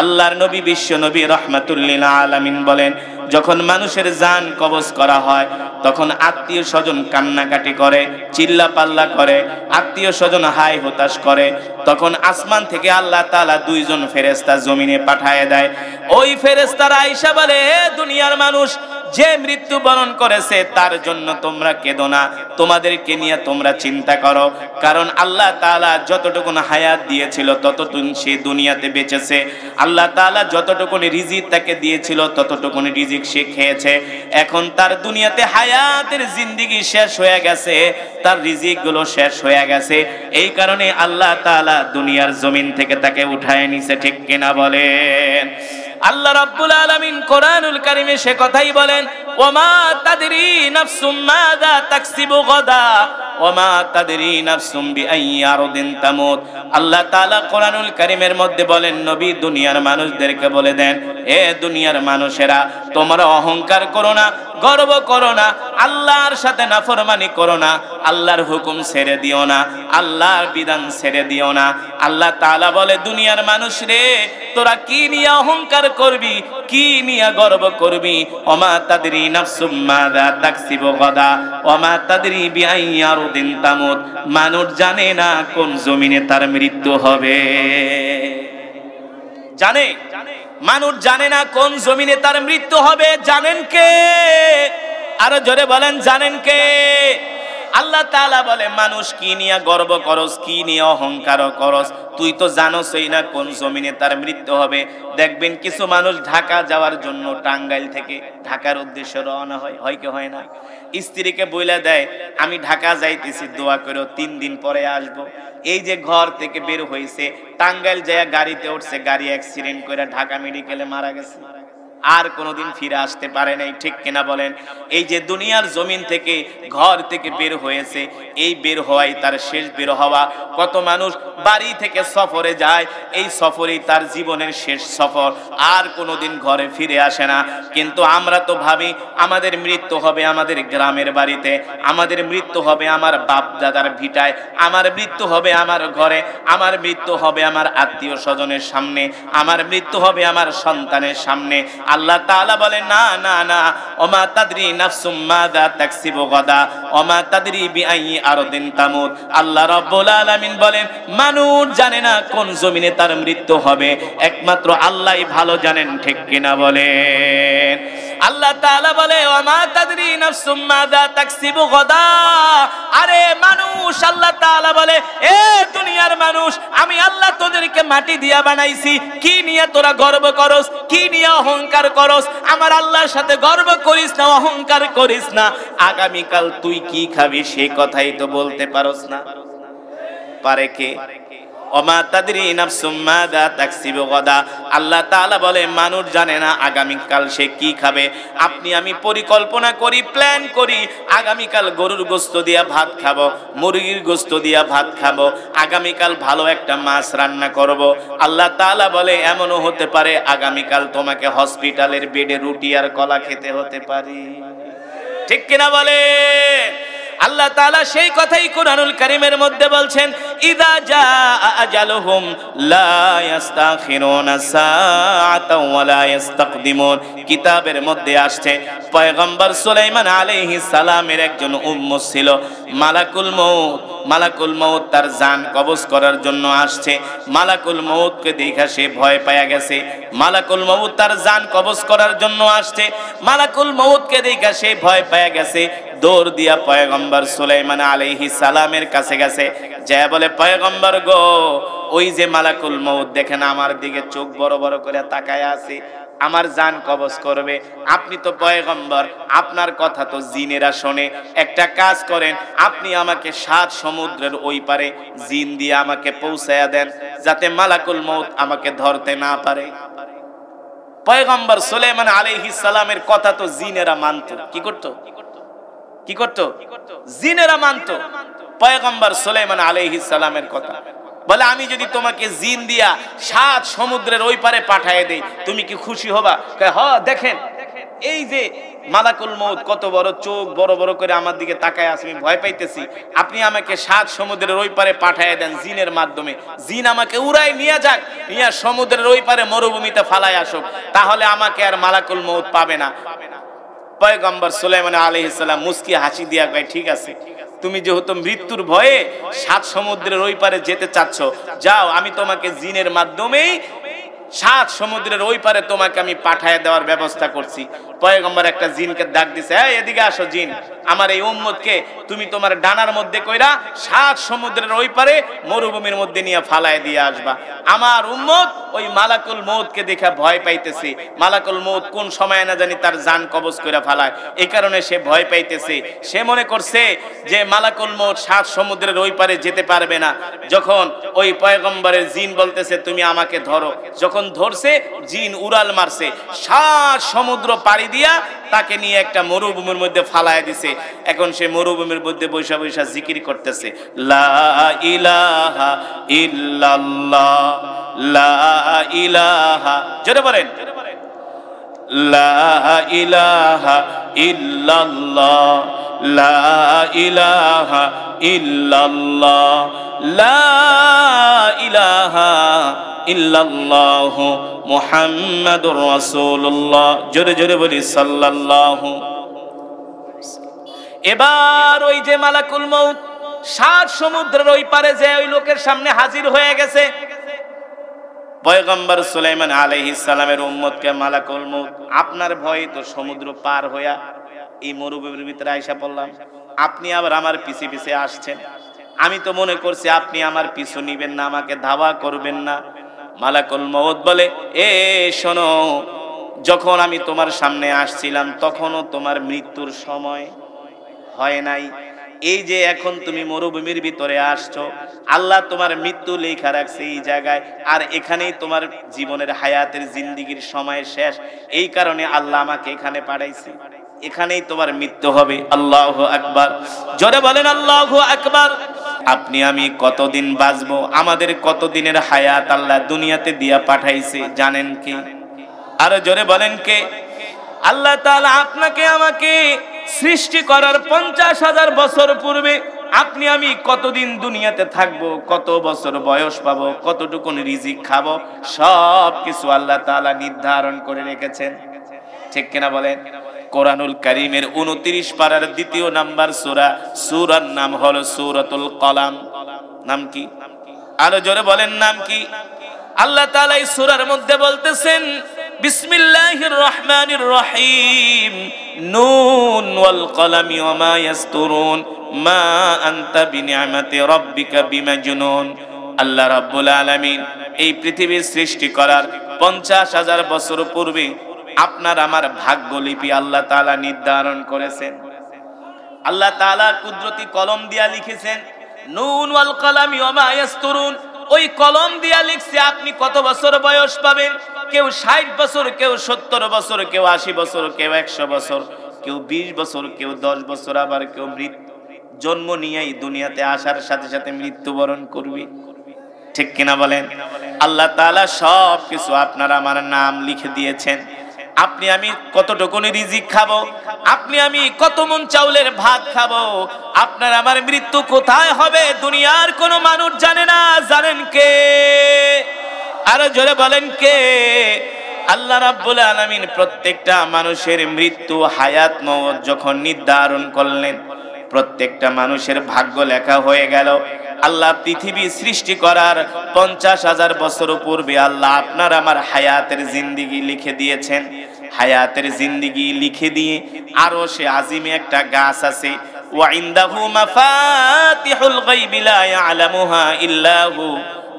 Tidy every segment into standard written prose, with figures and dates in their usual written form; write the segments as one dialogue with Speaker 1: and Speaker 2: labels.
Speaker 1: আল্লাহর নবী বিশ্ব নবী রাহমাতুল লিল আলামিন বলেন, যখন মানুষের জান কবজ করা হয় তখন আত্মীয় স্বজন কান্নাকাটি করে, চিল্লা পাল্লা করে, আত্মীয় স্বজন হাই হতাশ করে। তখন আসমান থেকে আল্লাহ তাআলা দুইজন ফেরেশতা জমিনে পাঠায় দেয়। ওই ফেরেশতারা আয়েশা বলে, হে দুনিয়ার মানুষ, যে মৃত্যু বরণ করেছে তার জন্য তোমরা কেঁদো না, তোমাদেরকে নিয়ে তোমরা চিন্তা করো। কারণ আল্লাহ তাআলা যতটুকুন হায়াত দিয়েছিল ততটুকুন সে দুনিয়াতে বেঁচেছে। আল্লাহ তাআলা যতটুকুন রিজিক তাকে দিয়েছিল ততটুকুন রিজিক সে খেয়েছে। এখন তার দুনিয়াতে হায়াতের জিন্দেগি শেষ হয়ে গেছে, তার রিজিক গুলো শেষ হয়ে গেছে। এই কারণে আল্লাহ তাআলা দুনিয়ার জমিন থেকে তাকে উঠায় নিছে। ঠিক কিনা বলেন? আল্লাহ রাব্বুল আলামিন কোরআনুল কারীমে সে কথাই বলেন, ওমা তাদরি নাফসুম মাযা তাকসিবু গাদা ওমা তাদরি নাফসুম বিআইয়ি আরদিন তামুত। আল্লাহ তাআলা কোরআনুল কারীমের মধ্যে বলেন, নবী দুনিয়ার মানুষদেরকে বলে দেন, এ দুনিয়ার মানুষেরা, তোমরা অহংকার করো না, গর্ব করো না, আল্লাহর সাথে নাফরমানি করো না, আল্লাহর হুকুম ছেড়ে দিও না, আল্লাহর বিধান ছেড়ে দিও না। আল্লাহ তাআলা বলে, দুনিয়ার মানুষ রে, তোরা কি নিয়ে অহংকার করবি, কি নিয়ে গর্ব করবি? ওমা তাদরি নাফসুম মাযা তাকসিবু গাদা ওমা তাদরি বিআইয়ি আরদিন তামুত। মানুষ জানে না কোন জমিনে তার মৃত্যু হবে। জানে? মানুষ জানে না কোন জমিনে তার মৃত্যু হবে। জানেন কে? আরো জোরে বলেন, জানেন কে? আল্লাহ তাআলা বলে, মানুষ কি নিয়ে গর্ব করস, কি নিয়ে অহংকার করস? তুই তো জানোসই না কোন জমিনে তার মৃত্যু হবে। দেখবেন কিছু মানুষ ঢাকা যাওয়ার জন্য টাঙ্গাইল থেকে ঢাকার উদ্দেশ্যে রওনা হয় কি হয় না? স্ত্রীকে বইলা দেয়, আমি ঢাকা যাইতেছি, দোয়া করো, 3 দিন পরে আসবো। এই যে ঘর থেকে বের হয়েছে, টাঙ্গাইল যায় গাড়িতে উঠছে, গাড়ি অ্যাক্সিডেন্ট করে ঢাকা মেডিকেলে মারা গেছে, আর কোনোদিন ফিরে আসতে পারে নাই। ঠিক কিনা বলেন? এই যে দুনিয়ার জমিন থেকে ঘর থেকে বের হয়েছে, এই বের হওয়াই তার শেষ বের হওয়া। কত মানুষ বাড়ি থেকে সফরে যায়, এই সফরই তার জীবনের শেষ সফর, আর কোনোদিন ঘরে ফিরে আসে না। কিন্তু আমরা তো ভাবি আমাদের মৃত্যু হবে আমাদের গ্রামের বাড়িতে, আমাদের মৃত্যু হবে আমার বাপ দাদার ভিটায়, আমার মৃত্যু হবে আমার ঘরে, আমার মৃত্যু হবে আমার আত্মীয় স্বজনের সামনে, আমার মৃত্যু হবে আমার সন্তানের সামনে। আল্লাহ তাআলা বলেন, না না না, ওমা তাদরি নাফসুম মাযা তাকসিবু গাদা ওমা তাদরি বিআইয়ি আরদিন তামুত। আল্লাহ রাব্বুল আলামিন বলেন, মানুষ জানে না কোন জমিনে তার মৃত্যু হবে, একমাত্র আল্লাহই ভালো জানেন। ঠিক কিনা বলেন? আল্লাহ তাআলা বলে, ওমা তাদরি নাফসুম মাযা তাকসিবু গাদা। আরে মানুষ, আল্লাহ তাআলা বলে, এ দুনিয়ার মানুষ, আমি আল্লাহ তোদেরকে মাটি দিয়া বানাইছি, কি নিয়ে তোরা গর্ব করস, কি নিয়ে অহংকার করস? আমার আল্লাহর সাথে গর্ব করিস না, অহংকার করিস না। আগামীকাল তুই কি খাবি সে কথাই তো বলতে পারস না। পারে কে? ওমা তাদরি নাফসুম মাযা তাকসিবু গাদা। আল্লাহ তাআলা বলে, মানুষ জানে না আগামীকাল সে কি খাবে। আপনি আমি পরিকল্পনা করি, প্ল্যান করি, আগামীকাল গরুর গোশত দিয়া ভাত খাবো, মুরগির গোশত দিয়া ভাত খাবো, আগামীকাল ভালো একটা মাছ রান্না করব। আল্লাহ তাআলা বলে, এমনও হতে পারে আগামীকাল তোমাকে হসপিটালের বেডে রুটি আর কলা খেতে হতে পারে। ঠিক কিনা বলে? আল্লাহ তাআলা সেই কথাই কুরআনুল কারীমের মধ্যে বলছেন, ইযা জাআ আজালুহুম লা ইস্তাখিরুনা সাআতাও ওয়া লা ইস্তাকদিমুন। কিতাবের মধ্যে আসছে, পয়গম্বর সুলাইমান আলাইহিস সালামের একজন উম্মত ছিল, মালাকুল মউত। মালাকুল মউত তার জান কবজ করার জন্য আসছে। মালাকুল মউতকে দেখা সে ভয় পেয়ে গেছে। মালাকুল মউত তার জান কবজ করার জন্য আসছে। মালাকুল মউতকে দেখা সে ভয় পেয়ে গেছে। দৌড় দিয়া পয়গম্বর সুলাইমান আলাইহিস সালামের কাছে গেছে, যে বলে, পয়গম্বর গো, ওই যে মালাকুল মউত দেখেন আমার দিকে চোখ বড় বড় করে তাকায় আছে, আমার জান কবজ করবে। আপনি তো পয়গম্বর, আপনার কথা তো জিনেরা শোনে। একটা কাজ করেন, আপনি আমাকে 7 সমুদ্রের ওই পারে জিন দিয়ে আমাকে পৌঁছায়া দেন, যাতে মালাকুল মউত আমাকে ধরতে না পারে। পয়গম্বর সুলাইমান আলাইহিস সালামের কথা তো জিনেরা মানতো। কি করতো? কি করতো? জিনেরা মানতো পয়গম্বর সুলাইমান আলাইহিস সালামের কথা। বলে, আমি যদি তোমাকে জিন দিয়া 7 সমুদ্রের ওই পারে পাঠিয়ে দেই, তুমি কি খুশি হবা? কয়, হ্যাঁ, দেখেন এই যে মালাকুল মউত কত বড় চোখ বড় বড় করে আমার দিকে তাকায় আছে, আমি ভয় পাইতেছি, আপনি আমাকে 7 সমুদ্রের ওই পারে পাঠায় দেন জিনের মাধ্যমে, জিন আমাকে উড়াই নিয়ে যাক, নিয়ে সমুদ্রের ওই পারে মরুভূমিতে ফালায় আসুক, তাহলে আমাকে আর মালাকুল মউত পাবে না। পয়গম্বর সুলাইমান আলাইহিস সালাম মুস্কি হাসি দিয়া কয়, ঠিক আছে, তুমি যেহেতু মৃত্যুর ভয়ে 7 সমুদ্রের ওই পারে যেতে চাচ্ছ, যাও, আমি তোমাকে জিনের মাধ্যমেই 7 সমুদ্রের ওই পারে তোমাকে আমি পাঠায় দেওয়ার ব্যবস্থা করছি। পয়গম্বর একটা জিনকে ডাক দিছে, এই এদিকে আসো জিন, আমার এই উম্মতকে তুমি তোমার ডানার মধ্যে কইরা 7 সমুদ্রের ওই পারে মরুভূমির মধ্যে নিয়ে ফালায় দিয়ে আসবা। আমার উম্মত ওই মালাকুল মউতকে দেখে ভয় পাইতেছে, মালাকুল মউত কোন সময় না জানি তার জান কবজ করে ফালায়, এই কারণে সে ভয় পাইতেছে। সে মনে করছে যে মালাকুল মউত 7 সমুদ্রের ওই পারে যেতে পারবে না। যখন ওই পয়গম্বরের জিন বলতেছে তুমি আমাকে ধরো, যখন ধরছে জিন উড়াল মারছে, 7 সমুদ্র পাড়ি দিয়া তাকে নিয়ে একটা মরুভূমির মধ্যে ফালায় দিছে। এখন সে মরুভূমির মধ্যে বৈশা বৈশা জিকির করতেছে, লা ইলাহা ইল্লাল্লাহ, লা ইলাহা, জোরে বলেন, লা ইলাহা ইল্লাল্লাহ, লা ইলাহা ইল্লাল্লাহ, লা ইলাহা ইল্লাল্লাহ মুহাম্মাদুর রাসূলুল্লাহ, জোরে জোরে বলি সাল্লাল্লাহু। এবার ওই যে মালাকুল মউত 7 সমুদ্রের ওই পারে যে ওই লোকের সামনে হাজির হয়ে গেছে। পয়গম্বর সুলাইমান আলাইহিস সালামের উম্মতকে মালাকুল মউত, আপনার ভয়ে তো সমুদ্র পার হইয়া এই মরুভূমির ভিতরে আইসা পড়লাম, আপনি আবার আমার পিছে পিছে আসছেন, আমি তো মনে করছি আপনি আমার পিছু নিবেন না, আমাকে ধাওয়া করবেন না। মালাকুল মউত বলে, এ শোনো, যখন আমি তোমার সামনে আসছিলাম তখনও তোমার মৃত্যুর সময় হয় নাই, এই যে এখন তুমি মরুভূমির ভিতরে আসছো, আল্লাহ তোমার মৃত্যু লেখা রাখছে এই জায়গায়, আর এখানেই তোমার জীবনের হায়াতের জিন্দেগির সময় শেষ, এই কারণে আল্লাহ আমাকে এখানে পাঠাইছে, এখানেই তোমার মৃত্যু হবে। আল্লাহু আকবার, জোরে বলেন আল্লাহু আকবার। আপনি আমি কতদিন বাঁচবো, আমাদের কতদিনের হায়াত আল্লাহ দুনিয়াতে দিয়া পাঠাইছে জানেন কি? আরো জোরে বলেন কে? আল্লাহ তাআলা আপনাকে আমাকে সৃষ্টি করার 50,000 বছর পূর্বে আপনি আমি কতদিন দুনিয়াতে থাকবো, কত বছর বয়স পাবো, কতটুকুন রিজিক খাবো, সব কিছু আল্লাহ তাআলা নির্ধারণ করে রেখেছেন, ঠিক কিনা বলেন? কোরআনুল কারীমের 29 পারার 2 নাম্বার সূরা, সূরার নাম হলো সূরাতুল কলাম। নাম কি? আরো জোরে বলেন নাম কি? আল্লাহ তাআলা এই সূরার মধ্যে বলতেছেন, বিসমিল্লাহির রহমানির রহিম, নুন ওয়াল কলামি ওয়া মা ইয়াসতুরুন, মা আনতা বিনিআমাতি রাব্বিকা বিমাজনুন। আল্লাহ রাব্বুল আলামিন এই পৃথিবীর সৃষ্টি করার 50,000 বছর পূর্বে আপনার আমার ভাগ্যলিপি আল্লাহ তাআলা নির্ধারণ করেছেন। আল্লাহ তাআলা কুদরতি কলম দিয়া লিখেছেন, নুন ওয়াল কলামি ওয়া মা ইয়াসতুরুন, ওই কলম দিয়া লিখছে আপনি কত বছর বয়স পাবেন, কেউ 60 বছর, কেউ 70 বছর, কেউ 80 বছর, কেউ 100 বছর, কেউ 20 বছর, কেউ 10 বছর, আবার কেউ জন্ম নিয়েই দুনিয়াতে আসার সাথে সাথে মৃত্যুবরণ করবে, ঠিক কিনা বলেন? আল্লাহ তাআলা সব কিছু আপনার আমার নাম লিখে দিয়েছেন। আপনি আমি কতটুকুন রিজিক খাবো, আপনি আমি কত মন চাউলের ভাত খাবো, আপনার আমার মৃত্যু কোথায় হবে দুনিয়ার কোনো মানুষ জানে না, জানেন কে? আরো জোরে বলেন কে? আল্লাহ রাব্বুল আলামিন প্রত্যেকটা মানুষের মৃত্যু, হায়াত, মওত যখন নির্ধারণ করলেন, প্রত্যেকটা মানুষের ভাগ্য লেখা হয়ে গেল। আল্লাহ পৃথিবী সৃষ্টি করার 50,000 বছর পূর্বে আল্লাহ আপনার আমার হায়াতের জিন্দেগি লিখে দিয়েছেন। হায়াতের জিন্দেগি লিখে দিয়ে আরো সে আজিমে একটা গাছ আছে, ওয়া ইনদাহু মাফাতিহুল গায়বি লা ইয়ালামুহা ইল্লা হু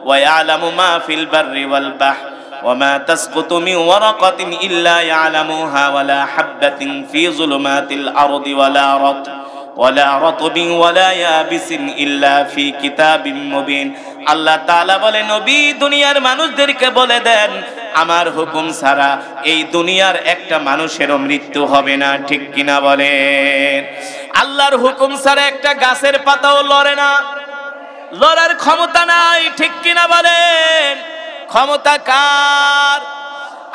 Speaker 1: ওয়া ইয়ালামু মা ফিল বাররি ওয়াল বাহর ওয়া মা তাসকুতু মিন ওয়ারাকাতিন ইল্লা ইয়ালামুহা ওয়া লা হাববাতিন ফি যুলুমাতিল আরদি ওয়ালা রাতবিন ওয়ালা ইয়াবিসিন ইল্লা ফি কিতাবিম মুবিন। আল্লাহ তাআলা বলে, নবী দুনিয়ার মানুষদেরকে বলে দেন, আমার হুকুম ছাড়া এই দুনিয়ার একটা মানুষেরও মৃত্যু হবে না, ঠিক কিনা বলেন? আল্লাহর হুকুম ছাড়া একটা গাছের পাতাও লড়ে না, লড়ার ক্ষমতা নাই, ঠিক কিনা বলেন? ক্ষমতা কার?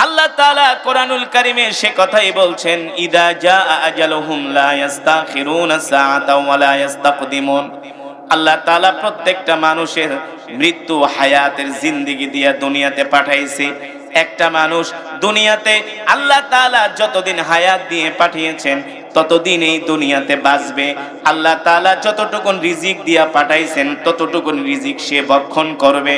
Speaker 1: আল্লাহ আল্লাহ তাআলা কোরআনুল কারীমে সে কথাই বলছেন, ইদা জা আজালুহুম লা ইস্তাখিরুনা সাআতাও ওয়া লা ইস্তাকদিমুন। আল্লাহ তাআলা প্রত্যেকটা মানুষের মৃত্যু হায়াতের জিন্দেগি দিয়া দুনিয়াতে পাঠাইছে। একটা মানুষ দুনিয়াতে আল্লাহ তাআলা যতদিন হায়াত দিয়ে পাঠিয়েছেন ততদিন এই দুনিয়াতে বাঁচবে। আল্লাহ তাআলা যতটুকুন রিজিক দিয়া পাঠাইছেন ততটুকুন রিজিক সে ভক্ষণ করবে।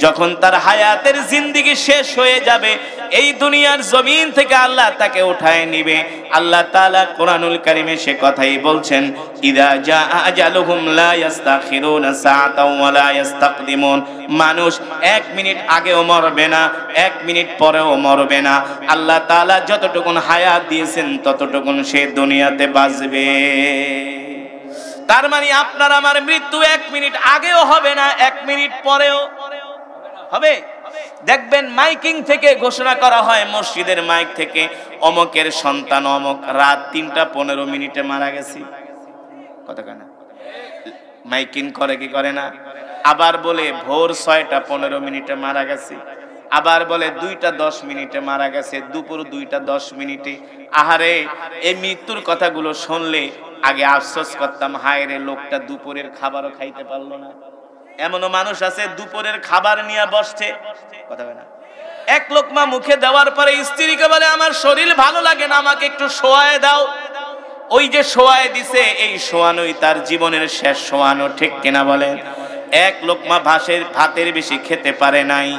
Speaker 1: যখন তার হায়াতের জিন্দেগি শেষ হয়ে যাবে, এই দুনিয়ার জমিন থেকে আল্লাহ তাকে উঠায় নিবে। আল্লাহ তাআলা কোরআনুল কারীমে সে কথাই বলছেন, ইদা জা আজালুহুম লা ইস্তাখিরুনা সাআতাও ওয়া লা ইস্তাকদিমুন। মানুষ 1 মিনিট আগেও মরবে না, 1 মিনিট পরেও মরবে না। আল্লাহ তাআলা যতটুকুন হায়াত দিয়েছেন ততটুকুন সে দুনিয়াতে বাঁচবে। তার মানে আপনার আমার মৃত্যু 1 মিনিট আগেও হবে না, 1 মিনিট পরেও হবে। দেখবেন মাইকিং থেকে ঘোষণা করা হয়, মসজিদের মাইক থেকে, অমকের সন্তান অমক রাত 3:15 মারা গেছে। কথা কয় না? মাইকিং করে কি করে না? আবার বলে ভোর 6:15 মারা গেছে, আবার বলে 2:10 মারা গেছে, দুপুর 2:10। আহারে, এই মৃত্যুর কথাগুলো শুনলে আগে আফসোস করতাম, হায় রে, লোকটা দুপুরের খাবারও খাইতে পারলো না। এমনও মানুষ আছে দুপুরের খাবার নিয়ে বসছে, কথা বলে না, 1 লোকমা মুখে দেওয়ার পরে স্ত্রীকে বলে, আমার শরীর ভালো লাগে না, আমাকে একটু শোয়ায় দাও। ওই যে শোয়ায় দিছে, এই শোয়ানোই তার জীবনের শেষ শোয়ানো, ঠিক কিনা বলেন? 1 লোকমা ভাতের বেশি খেতে পারে নাই।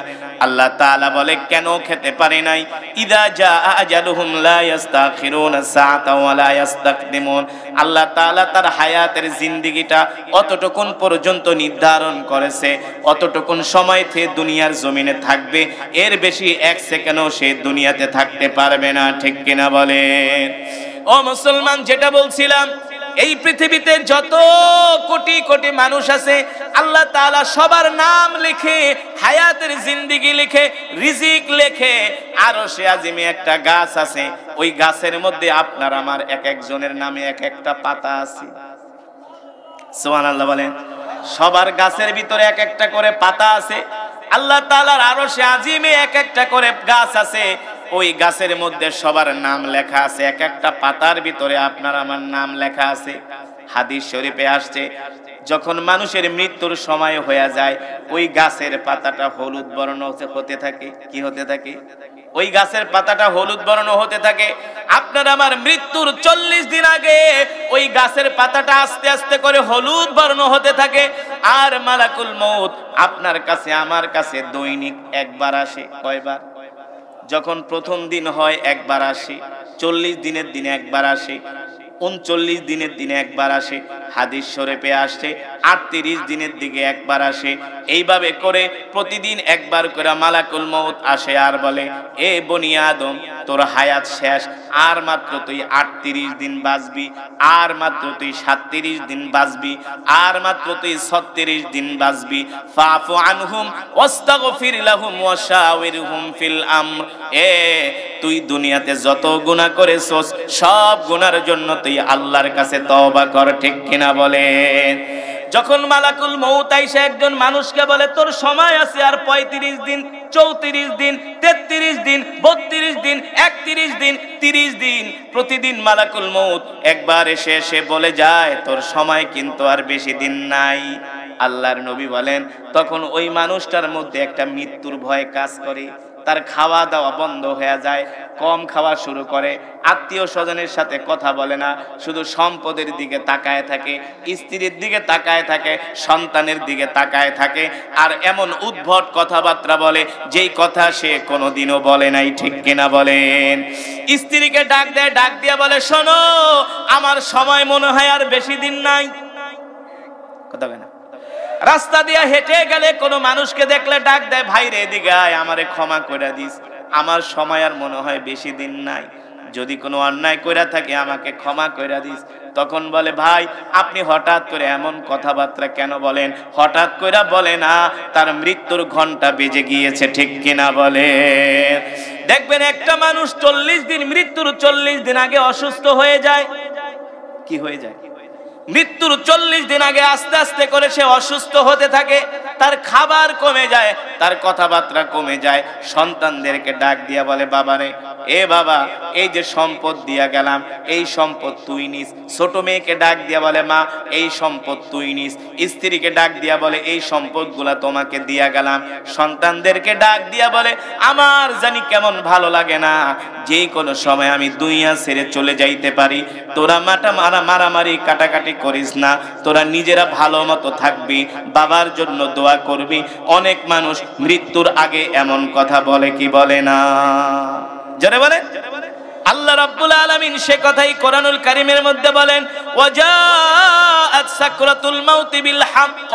Speaker 1: আল্লাহ তাআলা বলে, কেন খেতে পারে নাই? ইদা জা আজালুহুম লা ইস্তাখিরুনা সাআতাও ওয়া লা ইস্তাকদিমুন। আল্লাহ তাআলা তার হায়াতের জিন্দেগিটা অতটুকুন পর্যন্ত নির্ধারণ করেছে, অতটুকুন সময় থেকে দুনিয়ার জমিনে থাকবে, এর বেশি 1 সেকেন্ডও সে দুনিয়াতে থাকতে পারবে না, ঠিক কিনা বলেন? ও মুসলমান, যেটা বলছিলাম, এই পৃথিবীতে যত কোটি কোটি মানুষ আছে, আল্লাহ তাআলা সবার নাম লিখে, হায়াতের জিন্দেগি লিখে, রিজিক লিখে। আরশে আজিমে একটা গাছ আছে, ওই গাছের মধ্যে আপনার আমার এক একজনের নামে এক একটা পাতা আছে। সুবহানাল্লাহ বলেন। সবার গাছের ভিতরে এক একটা করে পাতা আছে। আল্লাহ তাআলার আরশে আজিমে এক একটা করে গাছ আছে, ওই গাছের মধ্যে সবার নাম লেখা আছে, এক একটা পাতার ভিতরে আপনার আমার নাম লেখা আছে। হাদিস শরীফে আসছে, যখন মানুষের মৃত্যুর সময় হয়ে যায়, ওই গাছের পাতাটা হলুদ বর্ণ হতে থাকে। কি হতে থাকে? ওই গাছের পাতাটা হলুদ বর্ণ হতে থাকে। আপনার আমার মৃত্যুর 40 দিন আগে ওই গাছের পাতাটা আস্তে আস্তে করে হলুদ বর্ণ হতে থাকে। আর মালাকুল মউত আপনার কাছে আমার কাছে দৈনিক একবার আসে। কয়বার? যখন প্রথম দিন হয় একবার আসে, 40 দিনের দিনে একবার আসে, 39 দিনের দিনে একবার আসে, হাদিস শরীফে আসছে 38 দিনের দিকে একবার আসে। এইভাবে করে প্রতিদিন একবার করে মালাকুল মউত আসে আর বলে, এ বনি আদম, তোর হায়াত শেষ, আর মাত্র তুই 38 দিন বাঁচবি, আর মাত্র তুই 37 দিন বাঁচবি, আর মাত্র তুই 36 দিন বাঁচবি। ফাফু আনহুম ওয়াস্তাগফির লাহুম ওয়াশাওিরহুম ফিল আমর। এ তুই দুনিয়াতে যত গুনাহ করেছস, সব গুনার জন্য তুই আল্লাহর কাছে তওবা কর, ঠিক কিনা বলেন? যখন মালাকুল মউত আইসা একজন মানুষকে বলে, তোর সময় আছে আর 35 দিন, 34 দিন, 33 দিন, 32 দিন, 31 দিন, 30 দিন, প্রতিদিন মালাকুল মউত একবার এসে বলে যায়, তোর সময় কিন্তু আর বেশি দিন নাই। আল্লাহর নবী বলেন, তখন ওই মানুষটার মধ্যে একটা মৃত্যুর ভয় কাজ করে। তার খাওয়া দাওয়া বন্ধ হয়ে যায়, কম খাওয়া শুরু করে, আত্মীয় স্বজনের সাথে কথা বলে না, শুধু সম্পদের দিকে তাকায় থাকে, স্ত্রীর দিকে তাকায় থাকে, সন্তানের দিকে তাকায় থাকে, আর এমন উদ্ভট কথাবার্তা বলে যেই কথা সে কোনোদিনও বলে নাই, ঠিক কিনা বলেন? স্ত্রীকে ডাক দেয়, ডাক দিয়ে বলে, শোনো, আমার সময় মনে হয় আর বেশি দিন নাই। কথা বলে না? রাস্তা দিয়ে হেঁটে গেলে কোনো মানুষকে দেখলে ডাক দেয়, ভাই রে, এদিকে আয়, আমারে ক্ষমা করে দিস, আমার সময় আর মনে হয় বেশি দিন নাই, যদি কোনো অন্যায় কইরা থাকে আমাকে ক্ষমা কইরা দিস। তখন বলে, ভাই, আপনি হঠাৎ করে এমন কথাবার্তা কেন বলেন? হঠাৎ কইরা বলে না, তার মৃত্যুর ঘন্টা বেজে গিয়েছে, ঠিক কিনা বলে? দেখবেন একটা মানুষ 40 দিন, মৃত্যুর 40 দিন আগে অসুস্থ হয়ে যায়। কি হয়ে যায়? মৃত্যুর 40 দিন আগে আস্তে আস্তে করে সে অসুস্থ হতে থাকে, তার খাবার কমে যায়, তার কথাবার্তা কমে যায়। সন্তানদেরকে ডাক দিয়া বলে, বাবারে, এ বাবা, এই যে সম্পদ দিয়া গেলাম, এই সম্পদ তুই নিস। ছোট মেয়েকে ডাক দিয়া বলে, মা, এই সম্পদ তুই নিস। স্ত্রীকে ডাক দিয়া বলে, এই সম্পদগুলা তোমাকে দিয়া গেলাম। সন্তানদেরকে ডাক দিয়া বলে, আমার জানি কেমন ভালো লাগে না, যে কোনো সময় আমি দুনিয়া ছেড়ে চলে যাইতে পারি। তোরা মারামারি কাটাকাটি করিস না, তোরা নিজেরা ভালো মতো থাকবি, বাবার জন্য দোয়া করবি। অনেক মানুষ মৃত্যুর আগে এমন কথা বলে কি বলে না? যারা বলে, আল্লাহ রাব্বুল আলামিন সে কথাই কোরআনুল কারীমের মধ্যে বলেন, ওয়াজাআত সাকরাতুল মাউতি বিল হক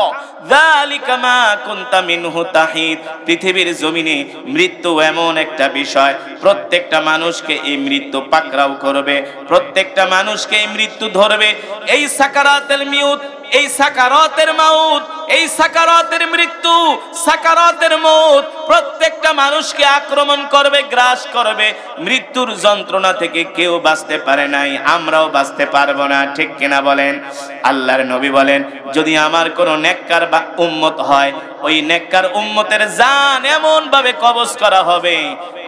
Speaker 1: যালিকা মা কুনতা মিনহু তাহিদ। পৃথিবীর জমিনে মৃত্যু এমন একটা বিষয়, প্রত্যেকটা মানুষকে এই মৃত্যু পাকড়াও করবে, প্রত্যেকটা মানুষকে এই মৃত্যু ধরবে। এই সাকারাতুল মাউত, এই সাকারাতের মাউত, এই সাকারাতের মৃত্যু, সাকারাতের মউত প্রত্যেকটা মানুষকে আক্রমণ করবে, গ্রাস করবে। মৃত্যুর যন্ত্রণা থেকে কেউ বাঁচতে পারে নাই, আমরাও বাঁচতে পারবো না, ঠিক কিনা বলেন? আল্লাহর নবী বলেন, যদি আমার কোনো নেককার বা উম্মত হয়, ওই নেককার উম্মতের জান এমন ভাবে কবজ করা হবে,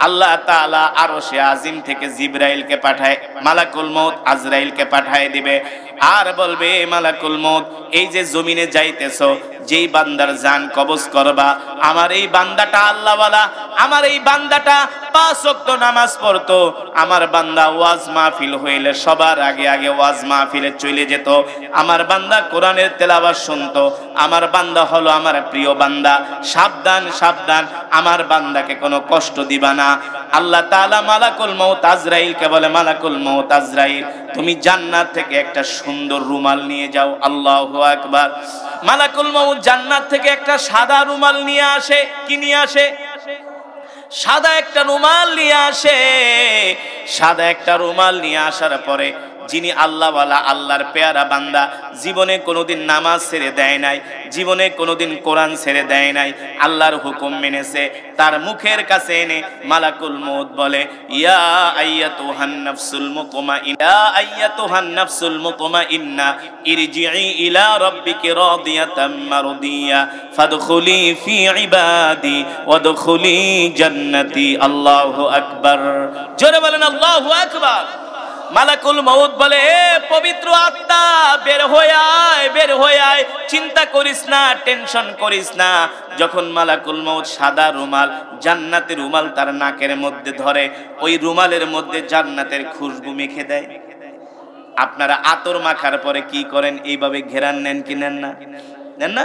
Speaker 1: আল্লাহ তাআলা আরশে আজিম থেকে জিবরাইলকে পাঠায়, মালাকুল মউত আজরাইলকে পাঠায় দিবে, আর বলবে, মালাকুল মউত, এই যে জমিনে যাইতেছো, যেই বান্দার জান কবজ করবা, আমার এই বান্দাটা আল্লাহওয়ালা, আমার এই বান্দাটা 5 ওয়াক্ত নামাজ পড়তো, আমার বান্দা ওয়াজ মাহফিল হইলে সবার আগে আগে ওয়াজ মাহফিলে চলে যেত, আমার বান্দা কোরআনের তেলাওয়াত শুনতো, আমার বান্দা হলো আমার প্রিয় বান্দা, সাবধান সাবধান, আমার বান্দাকে কোনো কষ্ট দিবা না। আল্লাহ তাআলা মালাকুল মউত আজরাইলকে বলে, মালাকুল মউত আজরাইল, তুমি জান্নাত থেকে একটা সুন্দর রুমাল নিয়ে যাও। আল্লাহু আকবার। মালাকুল মউত জান্নাত থেকে একটা সাদা রুমাল নিয়ে আসে। কি নিয়ে আসে? সাদা একটা রুমাল নিয়ে আসে। সাদা একটা রুমাল নিয়ে আসার পরে, যিনি আল্লাহওয়ালা, আল্লাহর পেয়ারা বান্দা, জীবনে কোনোদিন নামাজ ছেড়ে দেয় নাই, জীবনে কোনোদিন কোরআন ছেড়ে দেয় নাই, আল্লাহর হুকুম মেনেছে, তার মুখের কাছে এনে মালাকুল মউত বলে, ইয়া আইয়াতুহান নাফসুল মুতমাইন্না, ইয়া আইয়াতুহান নাফসুল মুতমাইন্না, ইরজিই ইলা রাব্বিকি রাদিয়াতাম মারদিয়া ফাদখুলি ফি ইবাদি ওয়াদখুলি জান্নাতি। আল্লাহু আকবার। জোরে বলেন আল্লাহু আকবার। মালাকুল মউত বলে, এ পবিত্র আত্মা, বের হয়ে আয়, বের হয়ে আয়, চিন্তা করিস না, টেনশন করিস না। যখন মালাকুল মউত সাদা রুমাল, জান্নাতের রুমাল তার নাকের মধ্যে ধরে, ওই রুমালের মধ্যে জান্নাতের খুশবু মেখে দেয়। আপনারা আতর মাখার পরে কি করেন? এইভাবে ঘেরান নেন কি নেন না? নেন না?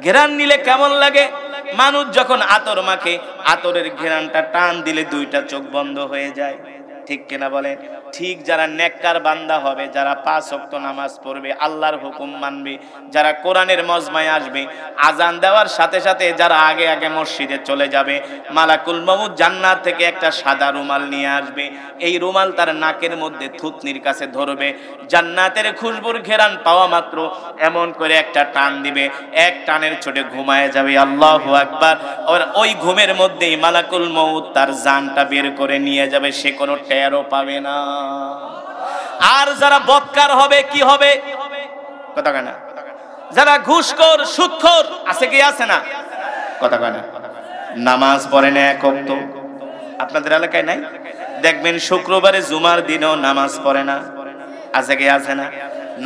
Speaker 1: ঘেরান নিলে কেমন লাগে? মানুষ যখন আতর মাখে, আতরের ঘেরানটা টান দিলে 2টা চোখ বন্ধ হয়ে যায়, ঠিক কিনা বলেন? ঠিক যারা নেককার বান্দা হবে, যারা 5 ওয়াক্ত নামাজ পড়বে, আল্লাহর হুকুম মানবে, যারা কোরআনের মজমায় আসবে, আজান দেওয়ার সাথে সাথে যারা আগে আগে মসজিদে চলে যাবে, মালাকুল মউত জান্নাত থেকে একটা সাদা রুমাল নিয়ে আসবে। এই রুমাল তার নাকের মধ্যে থুতনির কাছে ধরবে, জান্নাতের খুশবুর ঘেরান পাওয়া মাত্র এমন করে একটা টান দিবে, এক টানের ছোটে ঘুমায় যাবে। আল্লাহু আকবার। আর ওই ঘুমের মধ্যেই মালাকুল মউত তার জানটা বের করে নিয়ে যাবে, সে কোনো টেরও পাবে না। আর যারা বদকার হবে, কি হবে? কথা কয় না? যারা ঘুষখোর, সুদখোর আছে কি আছে না? কথা কয় না? নামাজ পড়ে না এক ওয়াক্ত। আপনাদের এলাকায় নাই? দেখবেন শুক্রবারে জুমার দিনও নামাজ পড়ে না, আছে কি আছে না?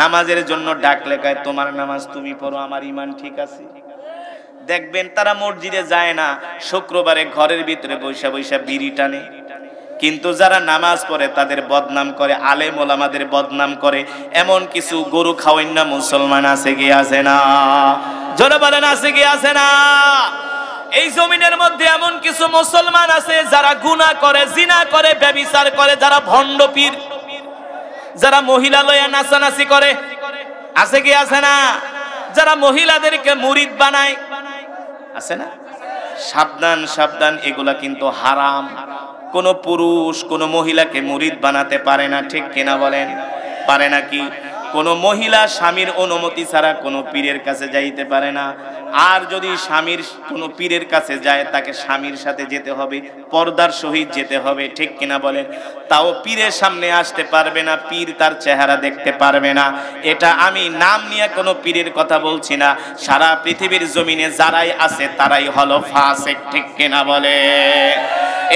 Speaker 1: নামাজের জন্য ডাকলে কয়, তোমার নামাজ তুমি পড়ো, আমার ঈমান ঠিক আছে। দেখবেন তারা মসজিদে যায় না, শুক্রবারে ঘরের ভিতরে বৈশা বৈশা বিড়ি টানে। কিন্তু যারা নামাজ পড়ে তাদের বদনাম করে, আলেম ওলামাদের বদনাম করে। এমন কিছু গরু খাওয়াইন না মুসলমান আছে কি আছে না? জোরে বলেন, আছে কি আছে না? এই জমিনের মধ্যে এমন কিছু মুসলমান আছে যারা গুনাহ করে, জিনা করে, ব্যভিচার করে, যারা ভণ্ড পীর, যারা মহিলা লয়া নাচানাচি করে, আছে কি আছে না? যারা মহিলাদেরকে মুরিদ বানায়, আছে না? সাবধান সাবধান, এগুলা কিন্তু হারাম। কোন পুরুষ কোন মহিলাকে মুরিদ বানাতে পারে না, ঠিক কিনা বলেন? পারে নাকি? কোন মহিলা স্বামীর অনুমতি ছাড়া কোন পীরের কাছে যাইতে পারে না। আর যদি স্বামীর কোনো পীরের কাছে যায় তাকে স্বামীর সাথে যেতে হবে, পর্দার সহিত যেতে হবে, ঠিক কিনা বলেন? তাও পীরের সামনে আসতে পারবে না, পীর তার চেহারা দেখতে পারবে না। এটা আমি নাম নিয়ে কোনো পীরের কথা বলছি না, সারা পৃথিবীর জমিনে যারাই আছে তারাই হলো ফাসিক, ঠিক কিনা বলে?